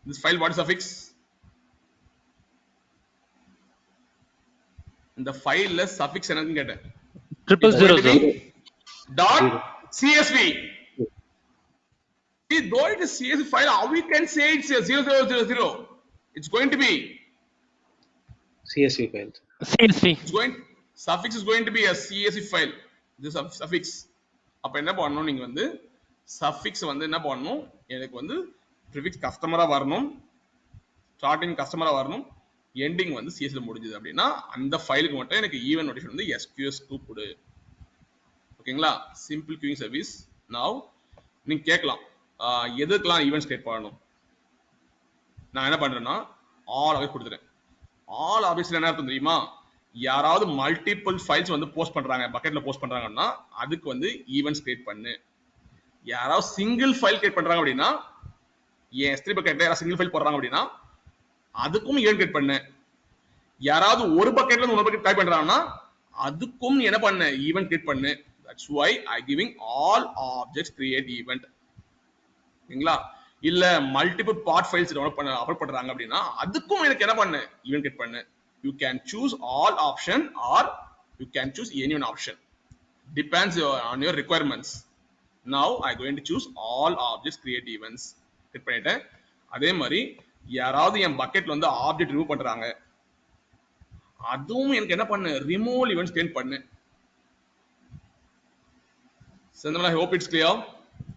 this file what is suffix, இந்த ஃபைல்ல சஃபிக்ஸ் என்னன்னு கேட்டேன், 000 dot csv. See, though it is CSV file, how we can say it's a 0000? It's going to be CSV files. CSV. It's going, suffix is going to be a CSV file. This suffix. அப்ப என்ன பண்ணணும், நீங்க வந்து suffix வந்து என்ன பண்ணணும், எனக்கு வந்து ப்ரிஃபிக்ஸ் கஸ்டமரா வரணும், ஸ்டார்டிங் கஸ்டமரா வரணும், எண்டிங் வந்து சிஎஸ்ல முடிஞ்சது அப்படின்னா அந்த ஃபைலுக்கு மட்டும் எனக்கு ஈவென்ட் நோட்டிஃபிகேஷன் வந்து SQS கொடு. ஓகேங்களா, சிம்பிள் queuing சர்வீஸ். நவ் நீங்க கேட்கலாம் எதுக்கெல்லாம் ஈவென்ட்ஸ் கிரியேட் பண்ணணும். நான் என்ன பண்றேன்னா ஆல் ஆப்ஜெக்ட் கொடுத்துறேன். ஆல் ஆப்ஜெக்ட்ஸ்ல என்ன அர்த்தம் தெரியுமா, யாராவது மல்டிபிள் ஃபைல்ஸ் வந்து போஸ்ட் பண்றாங்க, பக்கெட்ல போஸ்ட் பண்றாங்கன்னா அதுக்கு வந்து ஈவென்ட்ஸ் கிரியேட் பண்ணு. யாராவது சிங்கிள் ஃபைல் கிரியேட் பண்றாங்க அப்படின்னா, என் S3 பக்கெட்ல யாராவது சிங்கிள் ஃபைல் போடுறாங்க அப்படின்னா அதுக்கும் ஈவென்ட் கிரியேட் பண்ணு. யாராவது ஒரு பக்கெட்ல இருந்து ஒரு பக்கெட் டைப் பண்றாங்கன்னா அதுக்கும் என்ன பண்ணு, ஈவென்ட் கிரியேட் பண்ணு. That's why I giving all objects create event. சரிங்களா? இல்ல மல்டிபிள் பார்ட் ஃபைல்ஸ் டவுன்லோட் பண்ண அப்லோட் பண்றாங்க அப்படின்னா அதுக்கும் எனக்கு என்ன பண்ணு, ஈவென்ட் கிரியேட் பண்ணு. You can choose all option or you can choose any one option. Depends on your requirements. Now I going to choose all objects create events. Click பண்ணிட்டேன். அதே மாதிரி யாராவது என் பக்கெட்ல வந்து ஆப்ஜெக்ட் ரிமூவ் பண்றாங்க, அதுவும் எனக்கு என்ன பண்ணு, ரிமூவல் ஈவென்ட்ஸ் கிரியேட் பண்ணு. So I hope it's clear.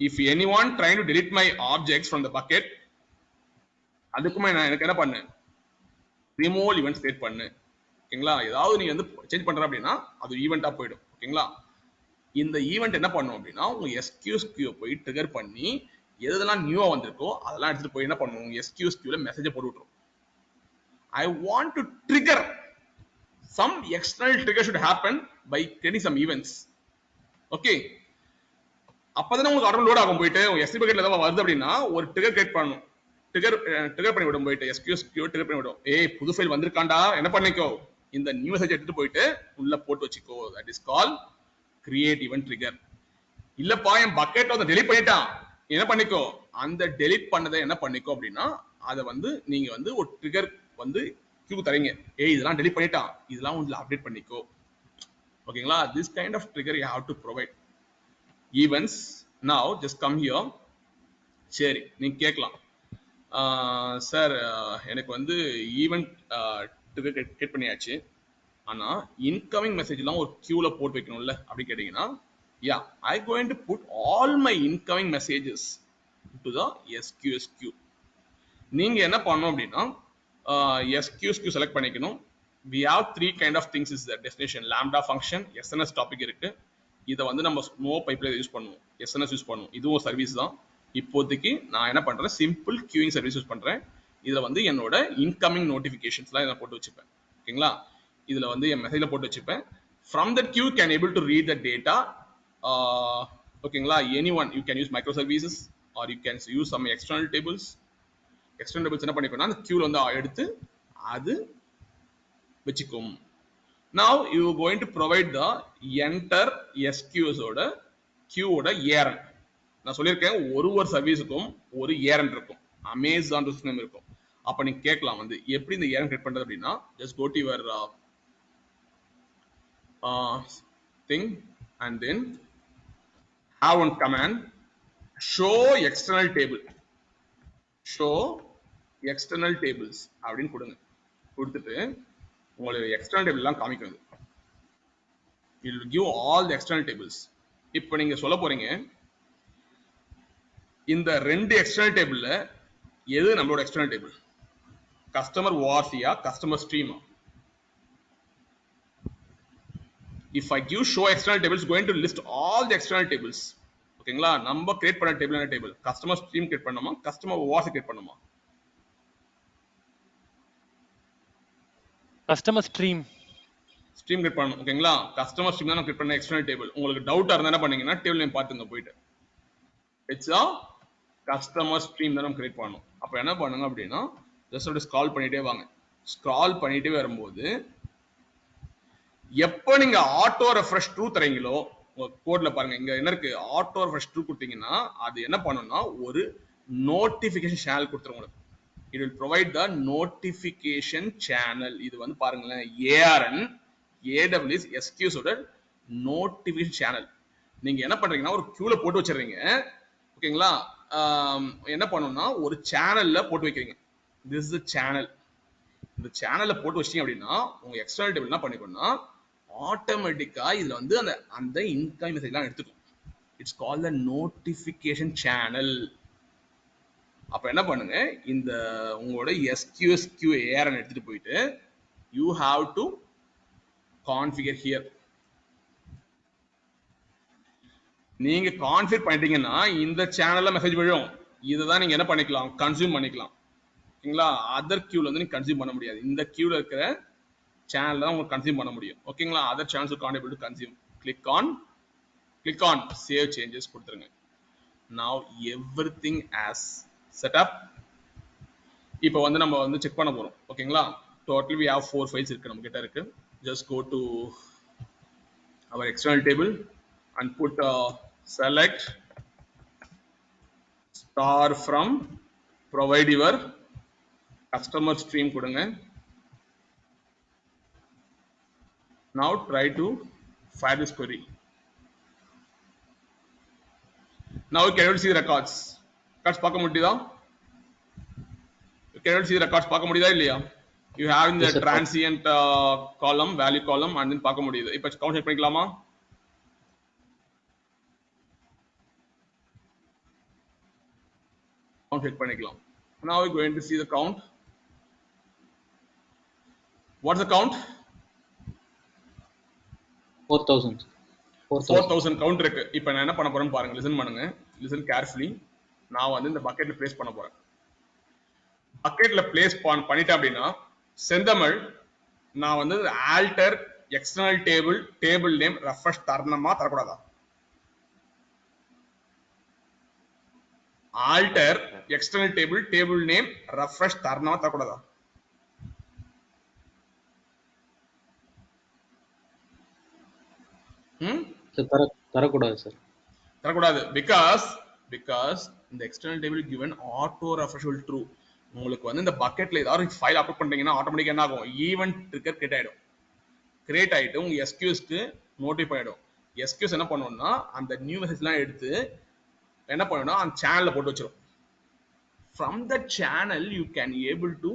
If anyone trying to delete my objects from the bucket, அதுக்குமே நான் எனக்கு என்ன பண்ணு, ரிமூவல் ஈவென்ட்ஸ் கிரியேட் பண்ணு. ஓகேங்களா? ஏதாவது நீ வந்து சேஞ்ச் பண்ற அப்படின்னா அது ஈவெண்டா போயிடும். ஓகேங்களா? இந்த ஈவெண்ட் என்ன பண்ணும் அப்படின்னா உங்க SQSQ போய் ட்ரிகர் பண்ணி எதெல்லாம் நியூவா வந்திருக்கோ அதெல்லாம் எடுத்துட்டு போய் என்ன பண்ணும், SQSQல மெசேஜ் போட்டு விட்டுரும். I want to trigger some external trigger should happen by creating some events. Okay, அப்பதான் உங்களுக்கு ஆட்டோமேட்டிக்கா லோட் ஆகும். போயிட்டு S3 பக்கெட்ல ஏதாவது வருது அப்படின்னா ஒரு ட்ரிகர் கிரியேட் பண்ணணும். ட்ரிகர் பண்ணி விடும். போயிட்டு SQSQ ட்ரிகர் பண்ணி விடும். ஏய் புது ஃபைல் வந்திருக்காண்டா, என்ன பண்ணிக்கோ, இந்த நியூ மெசேஜ் எடுத்துட்டு போயிட்டு உள்ள போட்டு வச்சுக்கோ. That is called create event trigger. இல்லப்பா என் பக்கெட்ல வந்து டெலீட் பண்ணிட்டான், என்ன பண்ணிக்கோ, அந்த டெலீட் பண்ணதை என்ன பண்ணிக்கோ அப்படின்னா அதை வந்து நீங்க வந்து ஒரு ட்ரிகர் வந்து கியூ தரீங்க. ஏய் இதெல்லாம் டெலீட் பண்ணிட்டான், இதெல்லாம் வந்து அப்டேட் பண்ணிக்கோ. ஓகேங்களா? This kind of trigger you have to provide. Events. Now just come here. சரி நீங்க கேட்கலாம், சார் எனக்கு வந்து ஈவென்ட் ட்ரிகர் கிரியேட் பண்ணியாச்சு, ஆனா இன்கமிங் மெசேஜ்லாம் ஒரு கியூல போட்டு வைக்கணும்ல அப்படி கேட்டீங்கன்னா, yeah, I going to put all my incoming messages to the SQSQ. நீங்க என்ன பண்ணணும் அப்படின்னா SQSQ செலக்ட் பண்ணிக்கணும். We have three kind of things is the destination lambda function, SNS topic இருக்கு. இதை வந்து நம்ம ஸ்னோ பைப்ல யூஸ் பண்ணுவோம், SNS யூஸ் பண்ணுவோம். இதுவும் சர்வீஸ் தான். இப்போதைக்கு நான் என்ன பண்றேன், சிம்பிள் கியூயிங் சர்வீஸ் யூஸ் பண்றேன். இதுல வந்து என்னோட இன்கமிங் நோட்டிபிகேஷன்ஸ்லாம் இதை போட்டு வச்சுப்பேன். ஓகேங்களா? இதுல வந்து என் மெசேஜ்ல போட்டு வச்சுப்பேன். From that queue can able to read the data. ஓகேங்களா? anyone you can use microservices or you can use some external tables. External tables என்ன பண்ணிக்கணும், அந்த queueல வந்து எடுத்து அது வெச்சுக்கும். Now you are going to provide the enter SQS ஓட queue ஓட ARN. நான் சொல்லியிருக்கேன் ஒரு சர்வீஸுக்கும் ஒரு ARN இருக்கும், அமேசான் நேம் இருக்கும். அப்ப நீங்க கேட்கலாம் வந்து எப்படி இந்த ARN கிரியேட் பண்றது அப்படின்னா, just go to your thing and then have one command, show external table, show external tables அப்படின்னு கொடுங்க. கொடுத்துட்டு உங்களுக்கு external table எல்லாம் காமிக்கும். it will give all the external tables. இப்போ நீங்க சொல்ல போறீங்க இந்த ரெண்டு external tableல எது நம்மளோட external table, customer ORC yeah customer stream ah? If I give show external tables, going to list all the external tables. ஓகேங்களா? நம்ம கிரியேட் பண்ண டேபிள் என்ன டேபிள், கஸ்டமர் ஸ்ட்ரீம் கிரியேட் பண்ணணுமா, கஸ்டமர் ORC கிரியேட் பண்ணணுமா? Customer stream create பண்ணணும். ஓகேங்களா? Customer stream தான் create பண்ண எக்ஸ்டர்னல் டேபிள். உங்களுக்கு டவுட்டா இருந்தா என்ன பண்ணீங்கன்னா டேபிள் நேம் பாத்துங்க போயிட்டு. இட்ஸ் a கஸ்டமர் ஸ்ட்ரீம் தான் நம்ம கிரியேட் பண்ணணும். அப்ப என்ன பண்ணுங்க அப்படின்னா ஜஸ்ட் அப்படியே ஸ்க்ரால் பண்ணிட்டே வாங்க. ஸ்க்ரால் பண்ணிட்டே வரும்போது எப்போ நீங்க ஆட்டோ ரெஃப்ரெஷ் ட்ரூ தரீங்களோ உங்க கோட்ல பாருங்க, இங்க என்ன இருக்கு, ஆட்டோ ரெஃப்ரெஷ் ட்ரூ கொடுத்தீங்கன்னா அது என்ன பண்ணும்னா ஒரு நோட்டிபிகேஷன் சேனல் கொடுத்துரும் உங்களுக்கு. It will provide the notification channel. இது வந்து பாருங்களேன், ARN AWS SQS ஓட notification channel. நீங்க என்ன பண்றீங்கன்னா ஒரு queueல போட்டு வச்சிடுறீங்க. ஓகேங்களா? என்ன பண்ணணும்னா ஒரு சேனல்ல போட்டு வைக்கிறீங்க. This is the channel. இந்த சேனல்ல போட்டு வச்சிட்டீங்க அப்படின்னா உங்க எக்ஸ்டர்னல் டேபிள் என்ன பண்ணிக்கணும்னா ஆட்டோமேட்டிக்கா இதுல வந்து அந்த இன்கமிங் மெசேஜ் எல்லாம் எடுத்துக்கும். It's called the notification channel. அப்ப என்ன பண்ணுங்க, இந்த உங்களோட SQSQ ARN எடுத்துட்டு போயிட்டு you have to configure here. நீங்க கான்ஃபிகர் பண்ணிட்டீங்கன்னா இந்த சேனல்ல மெசேஜ் விழும். இதுதான் நீங்க என்ன பண்ணிக்கலாம், கன்சியூம் பண்ணிக்கலாம். ஓகேங்களா? அதர் கியூல வந்து நீங்க கன்சியூம் பண்ண முடியாது. இந்த கியூல இருக்கிற சேனல் தான் உங்களுக்கு கன்சியூம் பண்ண முடியும். ஓகேங்களா? Other channels you can't able to consume. Click on save changes கொடுத்துருங்க. Now everything as set up. இப்போ வந்து நம்ம வந்து செக் பண்ண போறோம். ஓகேங்களா? Totally we have 4 files இருக்கு நம்ம கிட்ட இருக்கு. Just go to our external table and put select star from provide your customer stream கொடுங்க. Now try to fire this query. Now you can able to see the records. Records பார்க்க முடியுதா? You can able to see the records பார்க்க முடியுதா இல்லையா? You have in the Yes, sir. transient column, value column and then பார்க்க முடியுது. இப்போ count check பண்ணிக்கலாமா? Count check பண்ணிக்கலாம். Now we're going to see the count. What's the count? 4,000. 4,000 count இருக்கு. இப்போ நான் என்ன பண்ண போறேன்னு பாருங்க. லிசன் பண்ணுங்க. Listen carefully. நான் வந்து இந்த பக்கெட்ல பிளேஸ் பண்ண போறேன். பக்கெட்ல பிளேஸ் பண்ணிட்டேன் அப்படின்னா செந்தமிழ் நான் வந்து alter external table name refresh தரணுமா தரக்கூடாதா? Alter external table name refresh தரணுமா தரக்கூடாதா? தரக்கூடாது சார். தரக்கூடாது. பிகாஸ் இந்த external table given auto refresh will true. உங்களுக்கு வந்து இந்த பக்கெட்ல ஏதாவது ஃபைல் அப்லோட் பண்றீங்கன்னா ஆட்டோமேட்டிக்கா என்ன ஆகும்? ஈவென்ட் ட்ரிக்கர் கிரியேட் ஆயிட்டு உங்க எஸ்கியூஸ்க்கு நோட்டிஃபை ஆயிடும். எஸ்கியூஸ் என்ன பண்ணுவோம்னா அந்த நியூ மெசேஜ்லாம் எடுத்து என்ன பண்ணணும்னா அந்த சேனல்ல போட்டு வச்சிரும். From the channel you can able to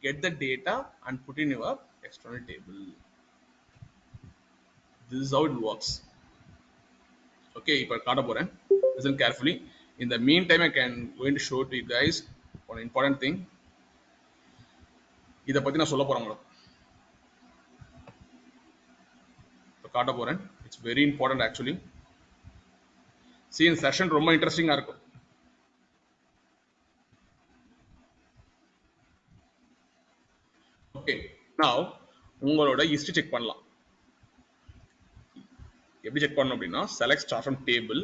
get the data and put in your external table. This is how it works. Okay, இப்போ காட்ட போறேன். Listen carefully. In the meantime, I can going to show to you guys one important thing. இத பத்தி நான் சொல்ல போறேன் உங்களுக்கு. இப்போ காட்ட போறேன். It's very important actually. See, in session ரொம்ப இன்ட்ரெஸ்டிங்கா இருக்கும். Okay, now உங்களோட history செக் பண்ணலாம். எப்படி செக் பண்ணணும் அப்படின்னா select star from table.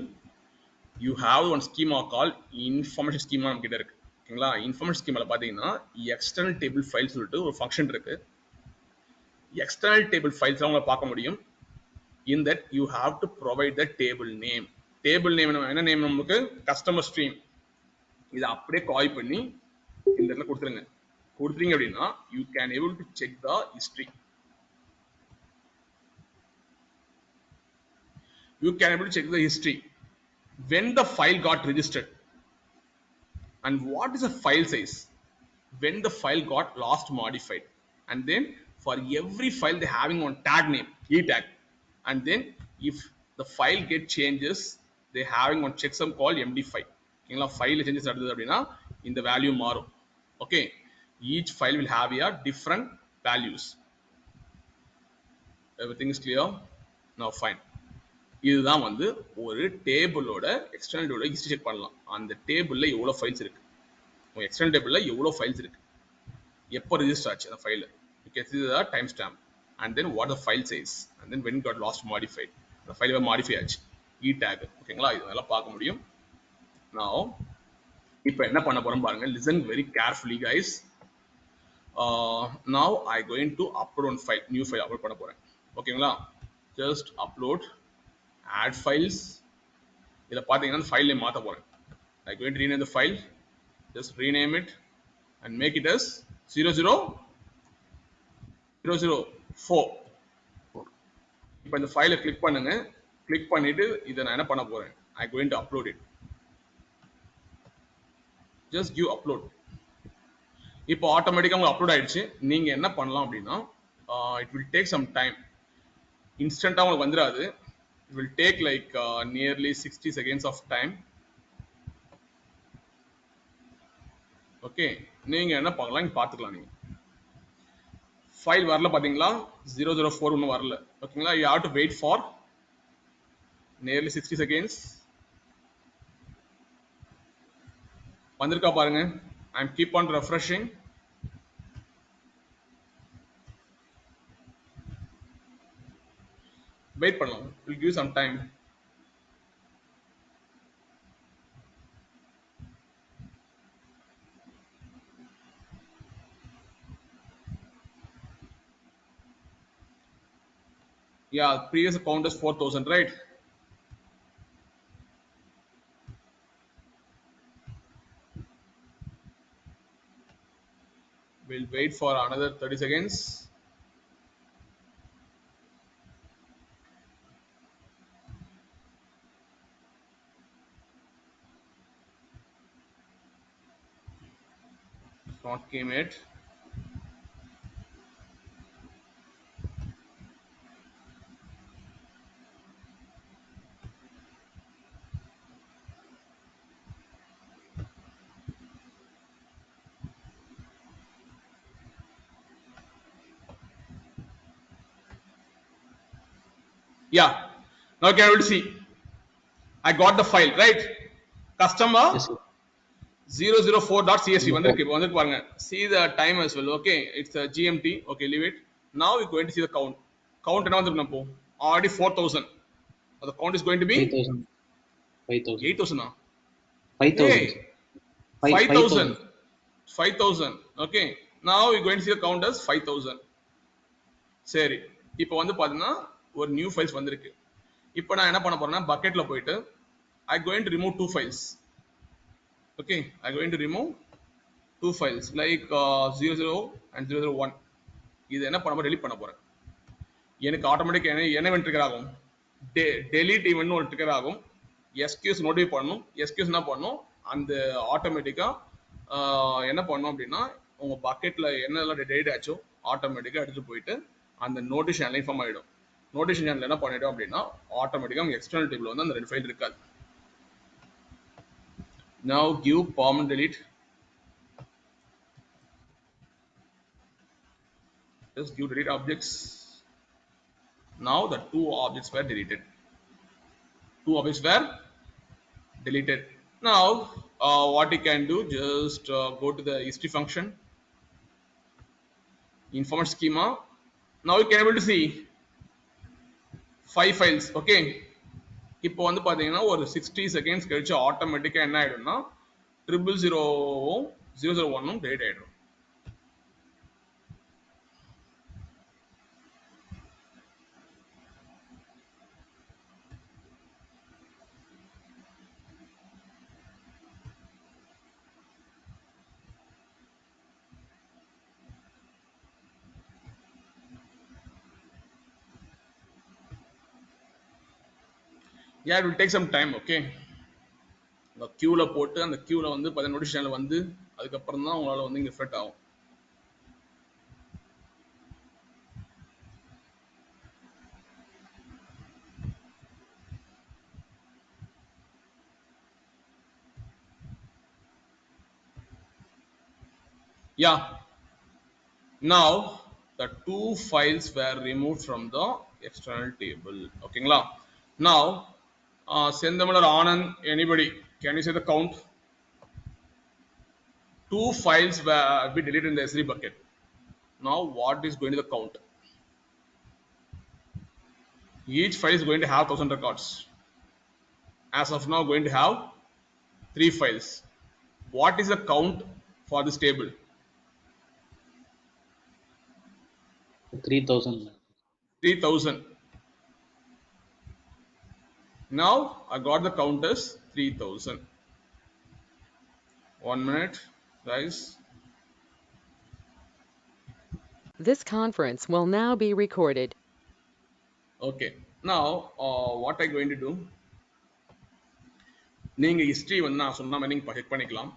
You have one schema called information schema நம்ம கிட்ட இருக்கு. ஓகேங்களா? information schemaல பாத்தீங்கன்னா external table files சொல்லிட்டு ஒரு ஃபங்க்ஷன் இருக்கு. external table files உங்களை பார்க்க முடியும். In that you have to provide the table name. Table name என்ன நேம் நமக்கு? customer stream. இத அப்படியே காப்பி பண்ணி இந்த இடத்துல கொடுத்துருங்க. கொடுத்தீங்க அப்படின்னா you can able to check the history. You can able to check the history when the file got registered and what is the file size when the file got last modified, and then for every file they having one tag name, e tag, and then if the file get changes they having one checksum called md5. ஓகேங்களா? File changes நடந்தது அப்படின்னா இந்த value மாறும். Okay, each file will have a different values. Everything is clear? Now fine. இதுதான் வந்து ஒரு டேபிளோட external டேபிளோட history check பண்ணலாம். அந்த டேபிள்ல எவ்வளவு ஃபைல்ஸ் இருக்கு, உங்க எக்ஸ்டர்னல் டேபிள்ல எவ்வளவு ஃபைல்ஸ் இருக்கு, எப்போ ரெஜிஸ்டர் ஆச்சு அந்த file, you can see the time stamp and then what the file says and then when it got last modified, அந்த ஃபைல் மாடிஃபை ஆச்சு, e tag. ஓகேங்களா? இதெல்லாம் பார்க்க முடியும். now இப்போ என்ன பண்ண போறோம் பாருங்க. listen very carefully guys. now I going to upload one file, new file upload பண்ண போறேன். ஓகேங்களா? just upload, add files. இத பாத்தீங்கன்னா ஃபைல் நேம் மாத்த போறேன். I going to rename the file, just rename it and make it as 00004. இப்போ இந்த ஃபைலை கிளிக் பண்ணுங்க. கிளிக் பண்ணிட்டு இதை நான் என்ன பண்ண போறேன், I going to upload it. just give upload. இப்போ ஆட்டோமேட்டிக்கா உங்களுக்கு அப்லோட் ஆயிடுச்சு. நீங்க என்ன பண்ணலாம் அப்படின்னா it will take some time. இன்ஸ்டன்ட்டா உங்களுக்கு வந்துராது. it will take like nearly 60 seconds of time. Okay, நீங்க என்ன பண்ணலாம் இங்க பாத்துக்கலாம். நீங்க ஃபைல் வரல பாத்தீங்களா, 004 இன்னும் வரல. ஓகேங்களா? you have to wait for nearly 60 seconds. வந்திருக்கா பாருங்க. I am keep on refreshing. Wait பண்ணலாம். We'll give some time. Yeah, previous count is 4,000, right? We'll wait for another 30 seconds. Not came yet. Yeah, now can you see? I got the file, right? Customer Yes, sir. 004.csv வந்திருக்கு பாருங்க. See the time as well. Okay, it's a GMT. Okay, leave it. Now we're going to see the count. Count என்ன வந்திருக்கு நம்ம already 4,000. The count is going to be 5,000. 5,000. 8,000. 5,000. Hey, 5,000. 5,000. Okay, now we're going to see the count as 5,000. சரி, இப்போ வந்து பாத்தீங்கன்னா ஒரு new files வந்திருக்கு. இப்போ நான் என்ன பண்ண போறேன்னா பக்கெட்ல போயிட்டு I going to remove two files. Okay, I going to remove two files like 00 and 001. இது என்ன பண்ண போறேன், delete பண்ண போறேன். எனக்கு ஆட்டோமேட்டிக் என்ன event trigger ஆகும், delete event ஒரு trigger ஆகும். SQS notify பண்ணனும். SQS என்ன பண்ணனும், அந்த ஆட்டோமேட்டிக்கா என்ன பண்ணனும் அப்படினா உங்க பக்கெட்ல என்னெல்லாம் delete ஆச்சோ ஆட்டோமேட்டிக்கா எடுத்து போயிட்டு அந்த நோட்டிஸ் சேனல்ல இன்ஃபார்ம் ஆயிடும். நோட்டிஸ் சேனல்ல என்ன பண்ணிடும் அப்படினா ஆட்டோமேட்டிக்கா உங்க எக்ஸ்டர்னல் டேபிள்ல வந்து அந்த ரெண்டு ஃபைல் இருக்காது. Now give permanent delete. Just give delete objects. Now the two objects were deleted. Two objects were deleted. Now what you can do, just go to the history function, information schema. Now you can able to see 5 files. Okay, இப்போ வந்து பாத்தீங்கன்னா ஒரு 60 seconds கழிச்சு ஆட்டோமேட்டிக்கா என்ன ஆயிடும்னா 000ம் 001ம் delete ஆயிடும். Yeah, it will take some time. Okay, இந்த queueல போட்டு அந்த queueல வந்து பாத்தீங்கன்னா நோட்டிஃபிகேஷன்ல வந்து அதுக்கு அப்புறம் தான் உங்களால வந்து இங்க ஃபிட் ஆகும். Yeah, now the two files were removed from the external table. ஓகேங்களா? Now Sendamala Anand, anybody, can you say the count? Two files will be deleted in the S3 bucket. Now what is going to the count? Each file is going to have 1,000 records. As of now, going to have 3 files. What is the count for this table? 3,000. 3,000. Now I got the count as 3,000. 1 minute, guys. This conference will now be recorded. Okay. Now what I going to do? நீங்க history வந்து நான் சொன்ன மாதிரி நீங்க check பண்ணிக்கலாம்.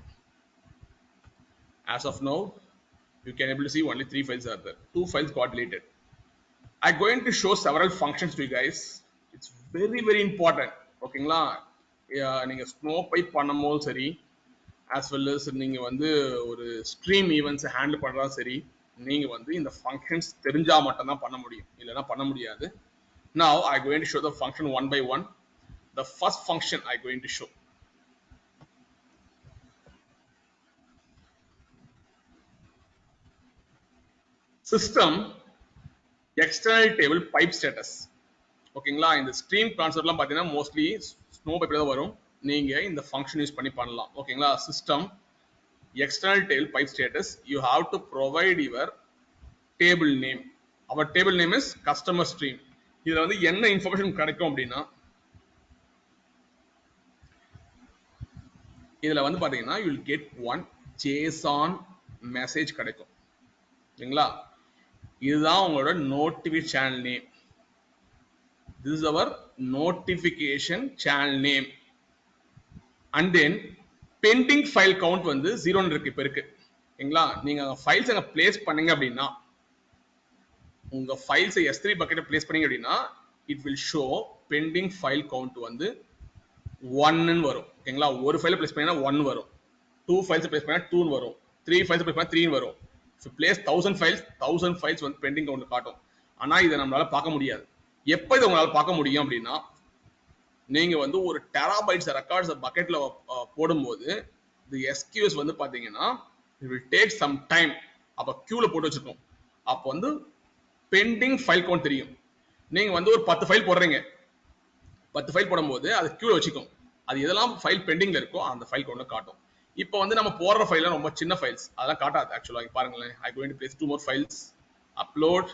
As of now, you can able to see only 3 files are there. 2 files got deleted. I'm going to show several functions to you guys. It's very very important. ஓகேங்களா? நீங்க ஸ்னோப் by பண்ணும்போது சரி, as well as நீங்க வந்து ஒரு stream events handle பண்றதா சரி, நீங்க வந்து இந்த functions தெரிஞ்சா மட்டும் தான் பண்ண முடியும், இல்லனா பண்ண முடியாது. Now I'm going to show the function one by one. The first function I'm going to show. System external table pipe status. ஓகேங்களா இந்த ஸ்ட்ரீம் ட்ரான்ஸ்ஃபர்லாம் பார்த்தீங்கன்னா மோஸ்ட்லி ஸ்னோ பைப்பில் தான் வரும் நீங்கள் இந்த ஃபங்க்ஷன் யூஸ் பண்ணி பண்ணலாம் ஓகேங்களா system external table pipe status you have to provide your table name our table name is customer stream இதுல வந்து என்ன இன்ஃபர்மேஷன் கிடைக்கும் அப்படின்னா இதுல வந்து பாத்தீங்கன்னா you will get one JSON message கிடைக்கும் சரிங்களா இதுதான் உங்களோட notification channel name this is our notification channel name and then pending file count வந்து 0 இருக்கு இப்ப இருக்கு சரிங்களா நீங்க ஃபைல்ஸ் அங்க பிளேஸ் பண்ணீங்க அப்படின்னா உங்க ஃபைல்ஸ் S3 பக்கெட்ல பிளேஸ் பண்ணீங்க அப்படின்னா it will show pending file count வந்து 1 ன்னு வரும் ஓகேங்களா ஒரு ஃபைல பிளேஸ் பண்ணீங்கன்னா 1 வரும் 2 ஃபைல்ஸ் பிளேஸ் பண்ணா 2 ன்னு வரும் 3 ஃபைல்ஸ் பிளேஸ் பண்ணா 3 ன்னு வரும் if you place 1000 ஃபைல்ஸ் வந்து பெண்டிங் கவுண்ட் காட்டும் ஆனா இத நம்மளால பார்க்க முடியாது எப்ப இத உங்களால பார்க்க முடியும் அப்படின்னா நீங்க வந்து ஒரு டெராபைட்ஸ் ரெக்கார்ட்ஸ் பக்கெட்ல போடும்போது the SQS வந்து பாத்தீங்கன்னா it will take some time அப்ப queueல போட்டு வச்சிருக்கோம் அப்ப வந்து pending file count தெரியும் நீங்க வந்து ஒரு 10 ஃபைல் போடுறீங்க 10 ஃபைல் போடும்போது அது queueல வச்சிக்கும் அது எதெல்லாம் ஃபைல் பெண்டிங்ல இருக்கோ அந்த ஃபைல் கவுண்ட காட்டும் இப்போ வந்து நம்ம போடுற ஃபைல்ல ரொம்ப சின்ன ஃபைல்ஸ் அதெல்லாம் காட்டாது एक्चुअली இங்க பாருங்களேன் I going to place two more files upload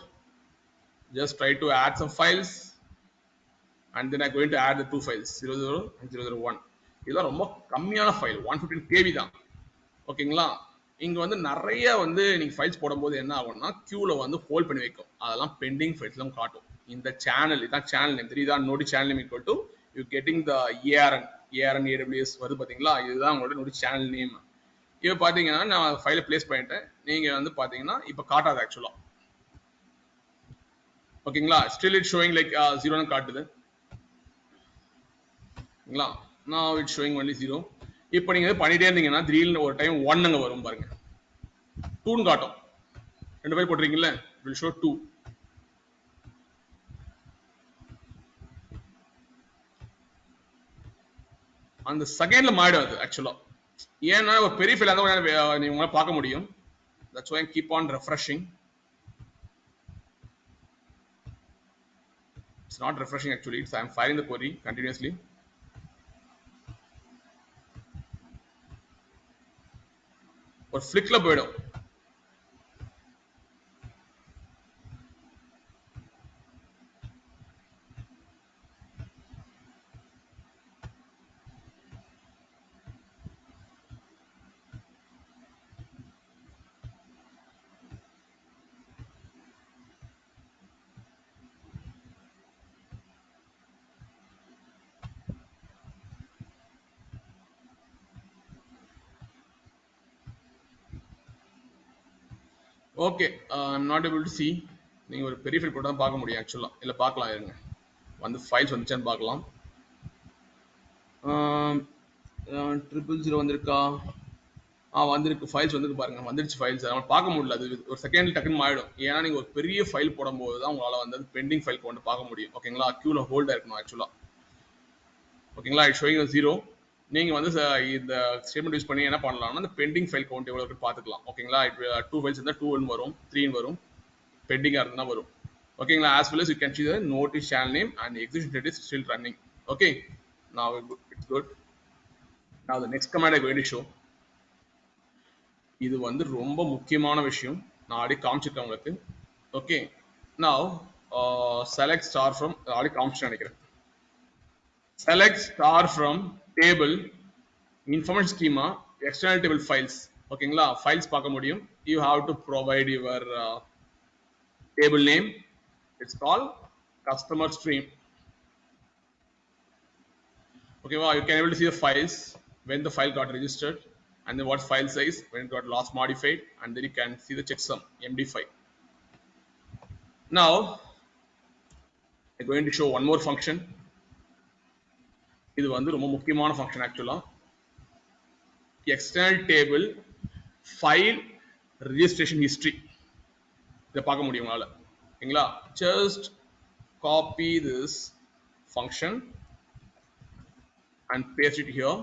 just try to add some files and then I'm going to add the two files 00 and 001 இதெல்லாம் ரொம்ப கம்மியான ஃபைல் 115 KB தான் ஓகேங்களா இங்க வந்து நிறைய வந்து நீங்க ஃபைல்ஸ் போடும்போது என்ன ஆகும்னா queueல வந்து ஹோல்ட் பண்ணி வைக்கும் அதெல்லாம் பெண்டிங் ஃபைல்ஸ்லாம் காட்டும் இந்த சேனல் இதான் சேனல் நேம் தெரியுதா நோடி channel name equal to you getting the ARN AWS வருது பாத்தீங்களா இதுதான் உங்களோட நோடி சேனல் நேம் இப்போ பாத்தீங்கன்னா நான் ஃபைலை பிளேஸ் பண்ணிட்டேன் நீங்க வந்து பாத்தீங்கன்னா இப்போ காட்டாது एक्चुअली ஓகேங்களா still it's showing like 0 ன்னு காட்டுது ஓகேங்களா now it's showing only 0 இப்போ நீங்க பண்ணிட்டே இருந்தீங்கன்னா திடீர்னு ஒரு டைம் 1 அங்க வரும் பாருங்க 2 ன்னு காட்டும் ரெண்டு ஃபைல் போடுறீங்கல்ல it will show 2 அந்த செகண்ட்ல மாறிடும் அது एक्चुअली ஏன்னா ஒரு பெரிய ஃபைல் அந்த நீங்க உங்களால பார்க்க முடியும் that's why I keep on refreshing it's not refreshing actually it's I am firing the query continuously ஒரு ஃபிளிக்ல போய்டும் okay I'm not able to see நீங்க ஒரு பெரிய ஃபைல் போட்டா தான் பார்க்க முடியும் एक्चुअली இல்ல பார்க்கலாம் இருங்க வந்து ஃபைல்ஸ் வந்துச்சான்னு பார்க்கலாம் 000 வந்திருக்கா வந்திருக்கு ஃபைல்ஸ் வந்து பாருங்க வந்துருச்சு ஃபைல்ஸ் நம்ம பார்க்க முடியல அது ஒரு செகண்ட் டக்குன்னு மாறிடும் ஏன்னா நீங்க ஒரு பெரிய ஃபைல் போடும்போது தான் உங்களால வந்து பெண்டிங் ஃபைல் கொண்டு பார்க்க முடியும் ஓகேங்களா queueல ஹோல்ட் இருக்கணும் एक्चुअली ஓகேங்களா it's showing a 0 நீங்க வந்து இந்த ஸ்டேட்மென்ட் யூஸ் பண்ணி என்ன பண்ணலாம்னா அந்த பெண்டிங் ஃபைல் கவுண்ட் எவ்வளவு இருக்குன்னு பாத்துக்கலாம் ஓகேங்களா 2 ஃபைல்ஸ் இருந்தா 2 ன்னு வரும் 3 ன்னு வரும் பெண்டிங்கா இருந்தா வரும் ஓகேங்களா as well as you can see the notice channel name and the execution date is still running okay now it's good now the next command I'm going to show இது வந்து ரொம்ப முக்கியமான விஷயம் நான் ஆல்ரெடி காமிச்சிருக்கேன் உங்களுக்கு okay now select star from already காமிச்சிட்டேன் நினைக்கிறேன் select star from table information schema external table files ஓகேங்களா files பார்க்க முடியும் you have to provide your table name it's called customer stream okay wow you can able to see the files when the file got registered and then what file size when it got last modified and then you can see the checksum MD5 now I'm going to show one more function இது வந்து ரொம்ப முக்கியமான function actually external table file registration history இத பார்க்க முடியும் உங்களால ஓகேங்களா just copy this function and paste it here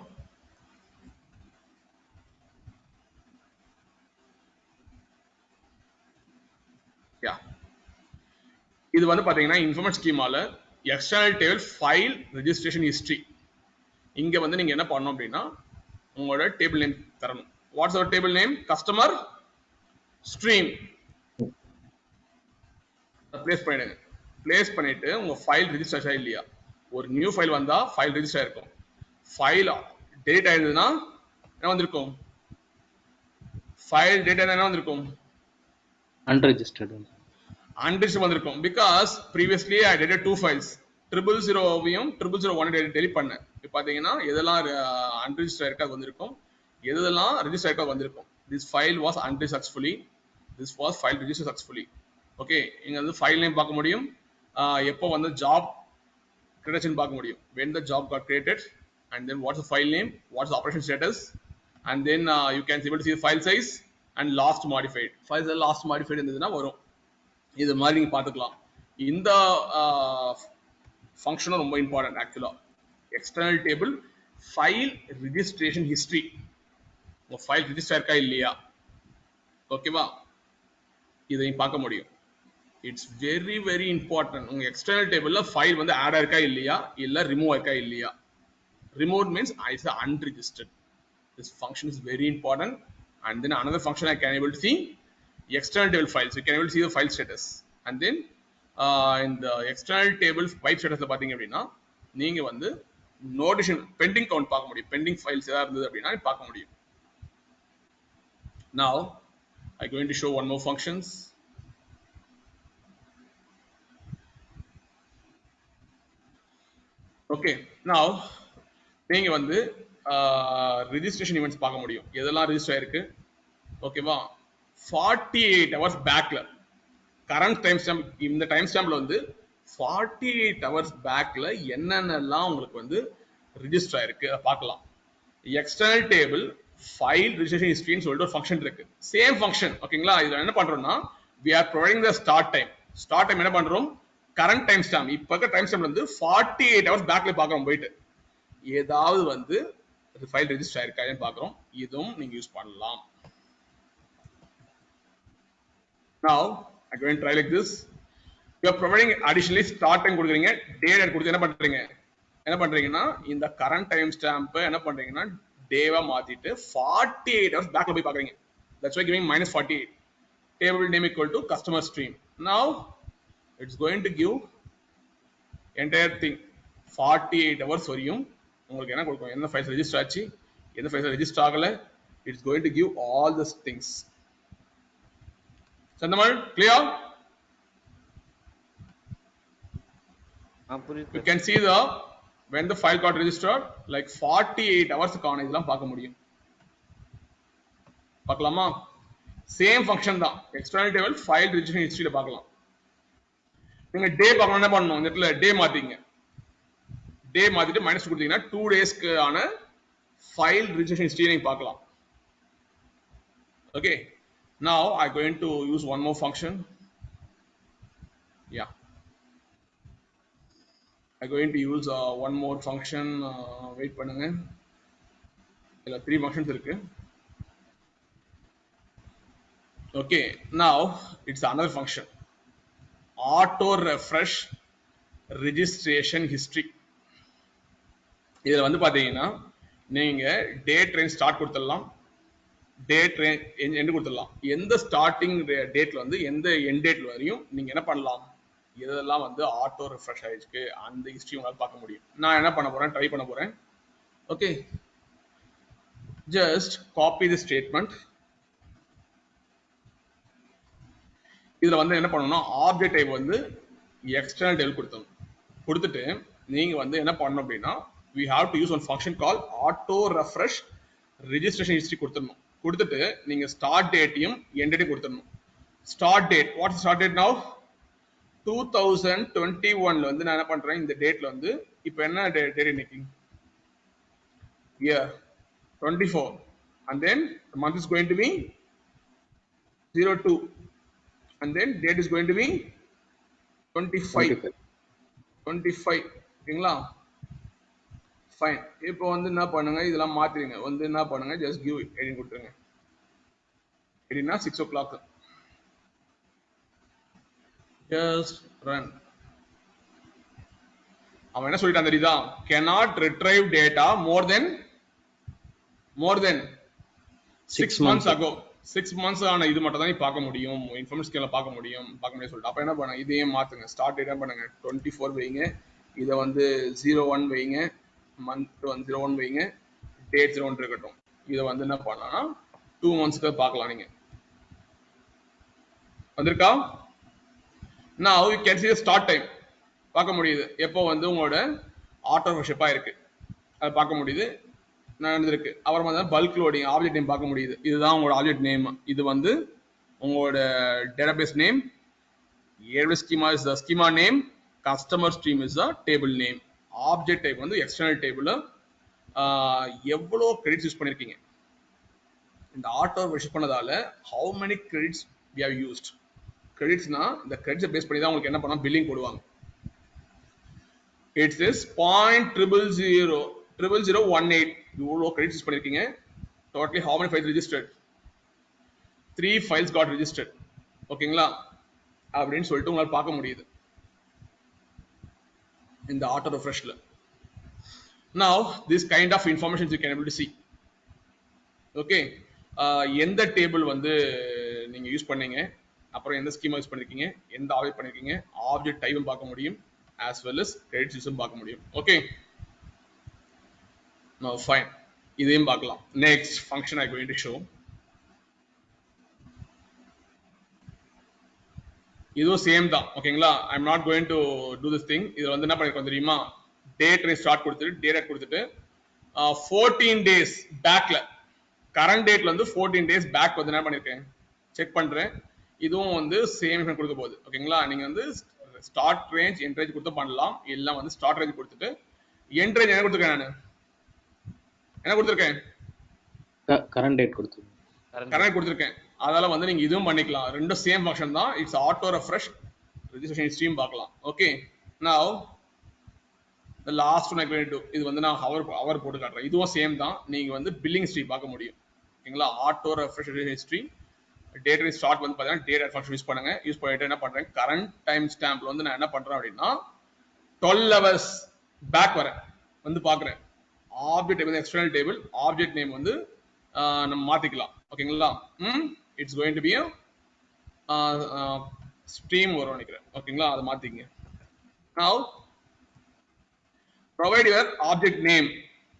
yeah இது வந்து பாத்தீங்கன்னா information ஸ்கீமால external table file registration history. இங்க வந்து நீங்க என்ன பண்ணணும் அப்படின்னா உங்களோட டேபிள் நேம் தரணும். What's our table name? Customer stream. Place பண்ணிடுங்க. பிளேஸ் பண்ணிட்டு உங்க ஃபைல் ரெஜிஸ்டர் ஆச்சா இல்லையா? ஒரு நியூ ஃபைல் வந்தா ஃபைல் ரெஜிஸ்டர் ஆயிருக்கும். ஃபைல் டெலிட் ஆயிருந்ததுன்னா என்ன வந்திருக்கும்? ஃபைல் டேட்டா என்ன வந்திருக்கும்? unregistered. Unregistered வந்திருக்கும். Because previously I deleted two files. 000வையும் 001 delete பண்ணேன். இப்போ பாத்தீங்கன்னா எதெல்லாம் unregistered இருக்கா வந்திருக்கும், எதெல்லாம் register இருக்கா வந்திருக்கும். This file was unregistered successfully. This was file registered successfully. Okay, இங்க வந்து file name பார்க்க முடியும். எப்போ வந்து job creation பார்க்க முடியும். When the job got created and then what's the file name, what's the operation status, and then you can able to see the file size and last modified. Files last modified இருந்ததுன்னா வரும். இது மாதிரி நீங்க பார்த்துக்கலாம். இந்த ஃபங்க்ஷனும் ரொம்ப important ஆக்சுவலா. External table file registration history. உங்க ஃபைல் ரிஜிஸ்டர் இருக்கா இல்லையா? ஓகேவா? இதையும் பார்க்க முடியும். It's very very important. உங்க எக்ஸ்டர்னல் டேபிள்ல ஃபைல் வந்து ஆட் ஆயிருக்கா இல்லையா, இல்ல ரிமூவ் ஆயிருக்கா இல்லையா? Remove means it's unregistered. This function is very important. And then another function I can able to see external table files. You can able to see the file status. And then in the external table wipe status பாத்தீங்க அப்படின்னா நீங்க வந்து நோட்டிஷன் bending count பார்க்க முடியும். Bending files ஏதாவது இருந்தது அப்படின்னா பார்க்க முடியும். Now I'm going to show one more functions. Okay, now நீங்க வந்து ரெஜிஸ்ட்ரேஷன் ஈவெண்ட்ஸ் பார்க்க முடியும். எதெல்லாம் ரெஜிஸ்டர் ஆயிருக்கு? ஓகேவா? 48 hours பேக்ல கரண்ட் டைம் ஸ்டாம்ப், இந்த டைம் ஸ்டாம்ப்ல வந்து 48 hours பேக்ல என்னென்னலாம் உங்களுக்கு வந்து ரெஜிஸ்டர் ஆயிருக்கு அதை பார்க்கலாம். எக்ஸ்டர்னல் டேபிள் ஃபைல் ரெஜிஸ்ட்ரேஷன் ஹிஸ்டரின்னு சொல்லிட்டு ஒரு ஃபங்க்ஷன் இருக்கு. Same function. ஓகேங்களா? இதுல என்ன பண்றோம்னா we are providing the start time. Start time என்ன பண்றோம்? Current time stamp. இப்போ இருக்க டைம் ஸ்டாம்ப்ல வந்து 48 hours பேக்ல பார்க்கறோம். போயிட்டு ஏதாவது வந்து ஃபைல் ரெஜிஸ்டர் ஆயிருக்கான்னு பார்க்கறோம். இதுவும் நீங்க யூஸ் பண்ணலாம். Now I'm going to try like this. You are providing additionally start time கொடுக்குறீங்க, date and கொடுத்து என்ன பண்றீங்கன்னா இந்த current time stamp என்ன பண்றீங்கன்னா டேவா மாத்திட்டு 48 hours பேக்ல போய் பார்க்கறீங்க. That's why giving -48. Table name equal to customer stream. Now it's going to give entire thing 48 hours வரையும் உங்களுக்கு என்ன கொடுக்கும், என்ன ஃபைல்ஸ் ரெஜிஸ்டர் ஆச்சு, என்ன ஃபைல்ஸ் ரெஜிஸ்டர் ஆகல, it's going to give all this things. சந்தமல் clear? You can see the when the file got registered like 48 hours கான இதெல்லாம் பார்க்க முடியும். பார்க்கலாமா? சேம் ஃபங்க்ஷன் தான். எக்ஸ்டர்னல் டேபிள் ஃபைல் ரெஜிஸ்ட்ரேஷன் ஹிஸ்டரியில பார்க்கலாம். நீங்க டே பார்க்கணும் என்ன பண்ணணும், இந்த இடத்துல டே மாத்திங்க. டே மாத்திட்டு மைனஸ் கொடுத்தீங்கன்னா 2 டேஸ்க்கு ஆன ஃபைல் ரெஜிஸ்ட்ரேஷன் ஹிஸ்டரி நீங்க பார்க்கலாம். Okay, now I'm going to use one more function. Yeah, I'm going to use one more function. Wait பண்ணுங்க, இதுல 3 functions இருக்கு. Okay, now it's another function, auto refresh registration history. இதுல வந்து பாத்தீங்கன்னா நீங்க date range start கொடுத்துடலாம், date range end கொடுத்துடலாம். எந்த ஸ்டார்டிங் டேட்ல வந்து எந்த எண்ட் டேட்ல வரையும் நீங்க என்ன பண்ணலாம், இதெல்லாம் வந்து ஆட்டோ ரிஃப்ரெஷ் ஆயிருக்கு அந்த ஹிஸ்டரி உங்களால பார்க்க முடியும். நான் என்ன பண்ண போறேன், ட்ரை பண்ண போறேன். Okay, just copy the statement. இதுல வந்து என்ன பண்ணணும்னா ஆப்ஜெக்ட் டைப் வந்து எக்ஸ்டர்னல் டேபிள் கொடுத்துட்டு நீங்க வந்து என்ன பண்ணணும் அப்படின்னா we have to use one function called auto refresh registration history கொடுத்துட்டு நீங்க ஸ்டார்ட் டேட்டையும் எண்ட் டேட்டையும் கொடுத்துடணும். Start date, what is start date நவ? 2021ல வந்து நான் என்ன பண்றேன், இந்த டேட்ல வந்து இப்போ என்ன டேட் இன்னைக்கு, year 24, and then the month is going to be 02, and then date is going to be 25. ஓகேங்களா? ஃபைன். இப்போ வந்து என்ன பண்ணுங்க, இதெல்லாம் மாத்திருங்க. வந்து என்ன பண்ணுங்க, ஜஸ்ட் கிவ் ஹெடிங் கொடுத்துருங்க. ஹெடிங்னா 6 o'clock. Just run. அவன் என்ன சொல்லிட்டான் தெரியுதா? cannot retrieve data more than 6 months ago. 6 months ஆன இது மட்டும் தான் நீ பார்க்க முடியும், இன்ஃபர்மேஷன் ஸ்கேல்ல பார்க்க முடியும் சொல்லிட்டு. அப்ப என்ன பண்ண, இதையே மாத்துங்க. ஸ்டார்ட் டேட் என்ன பண்ணுங்க 24 வைங்க, இதை வந்து 01 வைங்க, மந்த் வந்து 01 வைங்க, டேட் 01 இருக்கட்டும். இதை வந்து என்ன பண்ணலாம்னா 2 monthsக்கு பார்க்கலாம். நீங்க வந்திருக்கா? now you can see the start time பார்க்க முடியுது. எப்போ வந்து உங்களோட ஆட்டோ ஷிப்பா இருக்கு அது பார்க்க முடியுது, நடந்திருக்கு. அப்புறமா தான் பல்க் லோடிங் ஆப்ஜெக்ட் நேம் பார்க்க முடியுது. இதுதான் உங்களோட ஆப்ஜெக்ட் நேம். இது வந்து உங்களோட database name. AWS schema is the schema name, customer stream is the table name. Object type வந்து எக்ஸ்டர்னல் டேபிள். எவ்வளோ கிரெடிட்ஸ் யூஸ் பண்ணிருக்கீங்க இந்த ஆட்டோ ஷிப் பண்ணதால, how many credits we have used. கிரெடிட்ஸ்னா இந்த கிரெடிட்ஸை பேஸ் பண்ணி தான் உங்களுக்கு என்ன பண்ணா பில்லிங் போடுவாங்க. It says 0.00018 இவ்வளோ கிரெடிட்ஸ் யூஸ் பண்ணிருக்கீங்க. Totally how many files registered? 3 files got registered. ஓகேங்களா? அப்படின்னு சொல்லிட்டு உங்களால் பார்க்க முடியுது இந்த auto ரெஃப்ரெஷ்ல. now this kind of information you can able to see. Okay, எந்த டேபிள் வந்து நீங்க யூஸ் பண்ணீங்க, அப்புறம் எந்த ஸ்கீமா யூஸ் பண்ணிருக்கீங்க, எந்த ஆப்ஜெக்ட் பண்ணிருக்கீங்க, ஆப்ஜெக்ட் டைப்பும் பார்க்க முடியும், as well as credits யூஸும் பார்க்க முடியும். ஓகே, now fine, இதையும் பார்க்கலாம். next function I going to show. இதுவும் சேம் தான். ஓகேங்களா? I am not going to do this thing. இது வந்து என்ன பண்ணிருக்கோம் தெரியுமா? டேட் ஸ்டார்ட் கொடுத்துட்டு டேட் கொடுத்துட்டு 14 days பேக்ல, கரண்ட் டேட்ல வந்து 14 days பேக் வந்து என்ன பண்ணிருக்கேன் செக் பண்றேன். இதுவும் வந்து சேம் கொடுக்க போகுது. ஓகேங்களா? நீங்க வந்து ஸ்டார்ட் ரேஞ்ச் எண்ட் ரேஞ்ச் கொடுத்து பண்ணலாம். எல்லாம் வந்து ஸ்டார்ட் ரேஞ்ச் கொடுத்துட்டு எண்ட் ரேஞ்ச் என்ன கொடுத்துருக்கேன், நான் என்ன கொடுத்துருக்கேன், கரண்ட் டேட் கொடுத்துருக்கேன். அதனால வந்து நீங்க இதுவும் பண்ணிக்கலாம். ரெண்டும் சேம் ஃபங்க்ஷன் தான். It's auto refresh registration stream பார்க்கலாம். Okay, now the last one I going to do, இது வந்து நான் ஹவர் போட்டு காட்டுறேன். இதுவும் சேம் தான். நீங்க வந்து பில்லிங் ஹிஸ்டரி பார்க்க முடியும். ஓகேங்களா? Auto refresh history date start வந்து பார்த்தீங்கன்னா டேட் ஃபங்க்ஷன் யூஸ் பண்ணுங்க. யூஸ் பண்ணிட்டு என்ன பண்றேன், கரண்ட் டைம் ஸ்டாம்ப்ல வந்து நான் என்ன பண்றேன் அப்படின்னா 12 hours பேக் வரேன், வந்து பார்க்குறேன். ஆப்ஜெக்ட் வந்து எக்ஸ்டர்னல் டேபிள், ஆப்ஜெக்ட் நேம் வந்து நம்ம மாத்திக்கலாம். ஓகேங்களா? It's going to be stream வரும் நினைக்கிறேன். ஓகேங்களா? அதை மாத்திங்க. now provide your object name.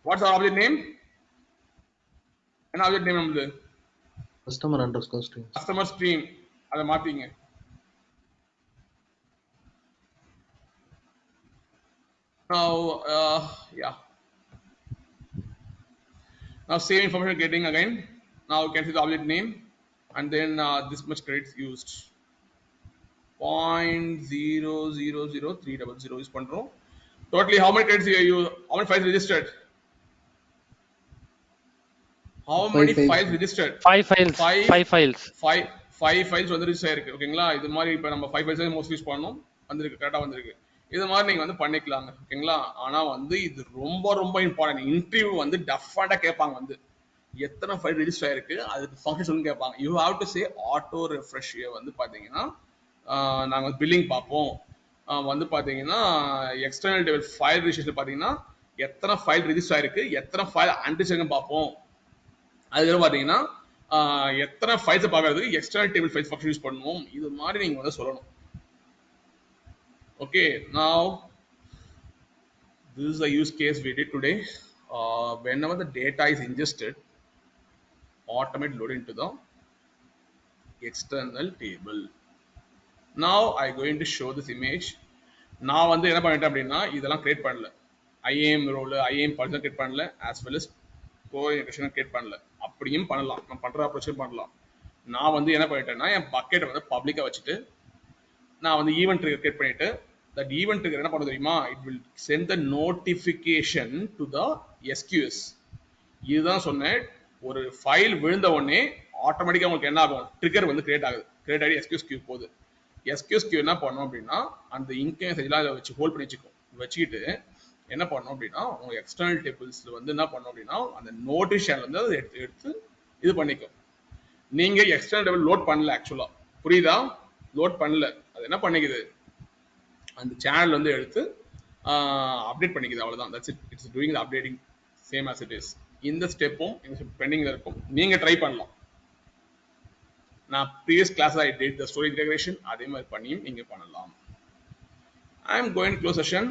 what's our object name? என்ன ஆப்ஜெக்ட் நேம் நம்மது? customer stream. அதை மாத்திங்க. now yeah, now same information getting again. now you can see the object name and then this much credits used 0.000300 use பண்றோம். totally how many credits you use, how many files registered, how many files registered? 5 files. 5 files வந்து register ஆயிருக்கு. ஓகேங்களா? இது மாதிரி இப்போ நம்ம 5 files mostly use பண்ணோம், வந்திருக்கு, கரெக்டா வந்திருக்கு. இது மாதிரி நீங்க வந்து பண்ணிக்கலாங்க. ஓகேங்களா? ஆனா வந்து இது ரொம்ப ரொம்ப இம்பார்ட்டன்ட். இன்டர்வியூ வந்து டெஃபனட்டா கேட்பாங்க, வந்து எத்தனை ஃபைல் ரெஜிஸ்டர் ஆயிருக்கு, அதுக்கு ஃபங்க்ஷன் கேட்பாங்க. You have to say auto refresh வந்து பாத்தீங்கன்னா நாங்கள் பில்லிங் பார்ப்போம், வந்து பாத்தீங்கன்னா எக்ஸ்டர்னல் டேபிள் ஃபைல் ரெஜிஸ்டர் பாத்தீங்கன்னா எத்தனை ஃபைல் ரெஜிஸ்டர் ஆயிருக்கு, எத்தனை ஃபைல் அன்ரிஜிஸ்டர் பார்ப்போம். அதுக்கப்புறம் பாத்தீங்கன்னா எத்தனை ஃபைல்ஸ் பார்க்கறதுக்கு external table files function use பண்ணுவோம். இது மாதிரி நீங்க வந்து சொல்லணும். Okay, now this is a use case we did today. Whenever the data is ingested, automate load into the external table. Now I going to show this image. நான் வந்து என்ன பண்ணிட்டேன் அப்படின்னா இதெல்லாம் கிரியேட் பண்ணல, IAM role IAM person create பண்ணல, as well as coordination create பண்ணல. அப்படியும் பண்ணலாம், நான் பண்ற அப்ரோச்சும் பண்ணலாம். நான் வந்து என்ன பண்ணிட்டேன்னா என் பக்கெட்டை வந்து பப்ளிக்கா வச்சுட்டு நான் வந்து ஈவென்ட் ட்ரிகர் கிரியேட் பண்ணிட்டு, that event trigger என்ன பண்ண தெரியுமா, it will send the notification to the SQS. இதுதான் சொன்னேன், ஒரு ஃபைல் விழுந்த உடனே ஆட்டோமேட்டிக்கா உங்களுக்கு என்ன ஆகும், ட்ரிகர் வந்து கிரியேட் ஆகுது. கிரியேட் ஆகி SQS queue போகுது. SQS queue என்ன பண்ணணும் அப்படின்னா அந்த இன்கேஸ் எல்லாம் இதை வச்சு ஹோல்ட் பண்ணி வச்சுக்கிட்டு என்ன பண்ணணும் அப்படின்னா உங்க எக்ஸ்டர்னல் டேபிள்ஸ்ல வந்து என்ன பண்ணணும் அப்படின்னா அந்த நோட்டிஃபிகேஷன்ல இருந்து அதை எடுத்து இது பண்ணிக்கும். நீங்க எக்ஸ்டர்னல் டேபிள் லோட் பண்ணல, ஆக்சுவலா புரியுதா, லோட் பண்ணல, அது என்ன பண்ணிக்குது, அந்த சேனல் வந்து எடுத்து அப்டேட் பண்ணிக்குது அவ்வளவுதான். That's it. It's doing the updating same as it is. இந்த ஸ்டெப்பும் பெண்டிங்ல இருக்கும். நீங்க ட்ரை பண்ணலாம். நான் previous class I did the story integration, அதே மாதிரி பண்ணியும் நீங்க பண்ணலாம். I am going to close session.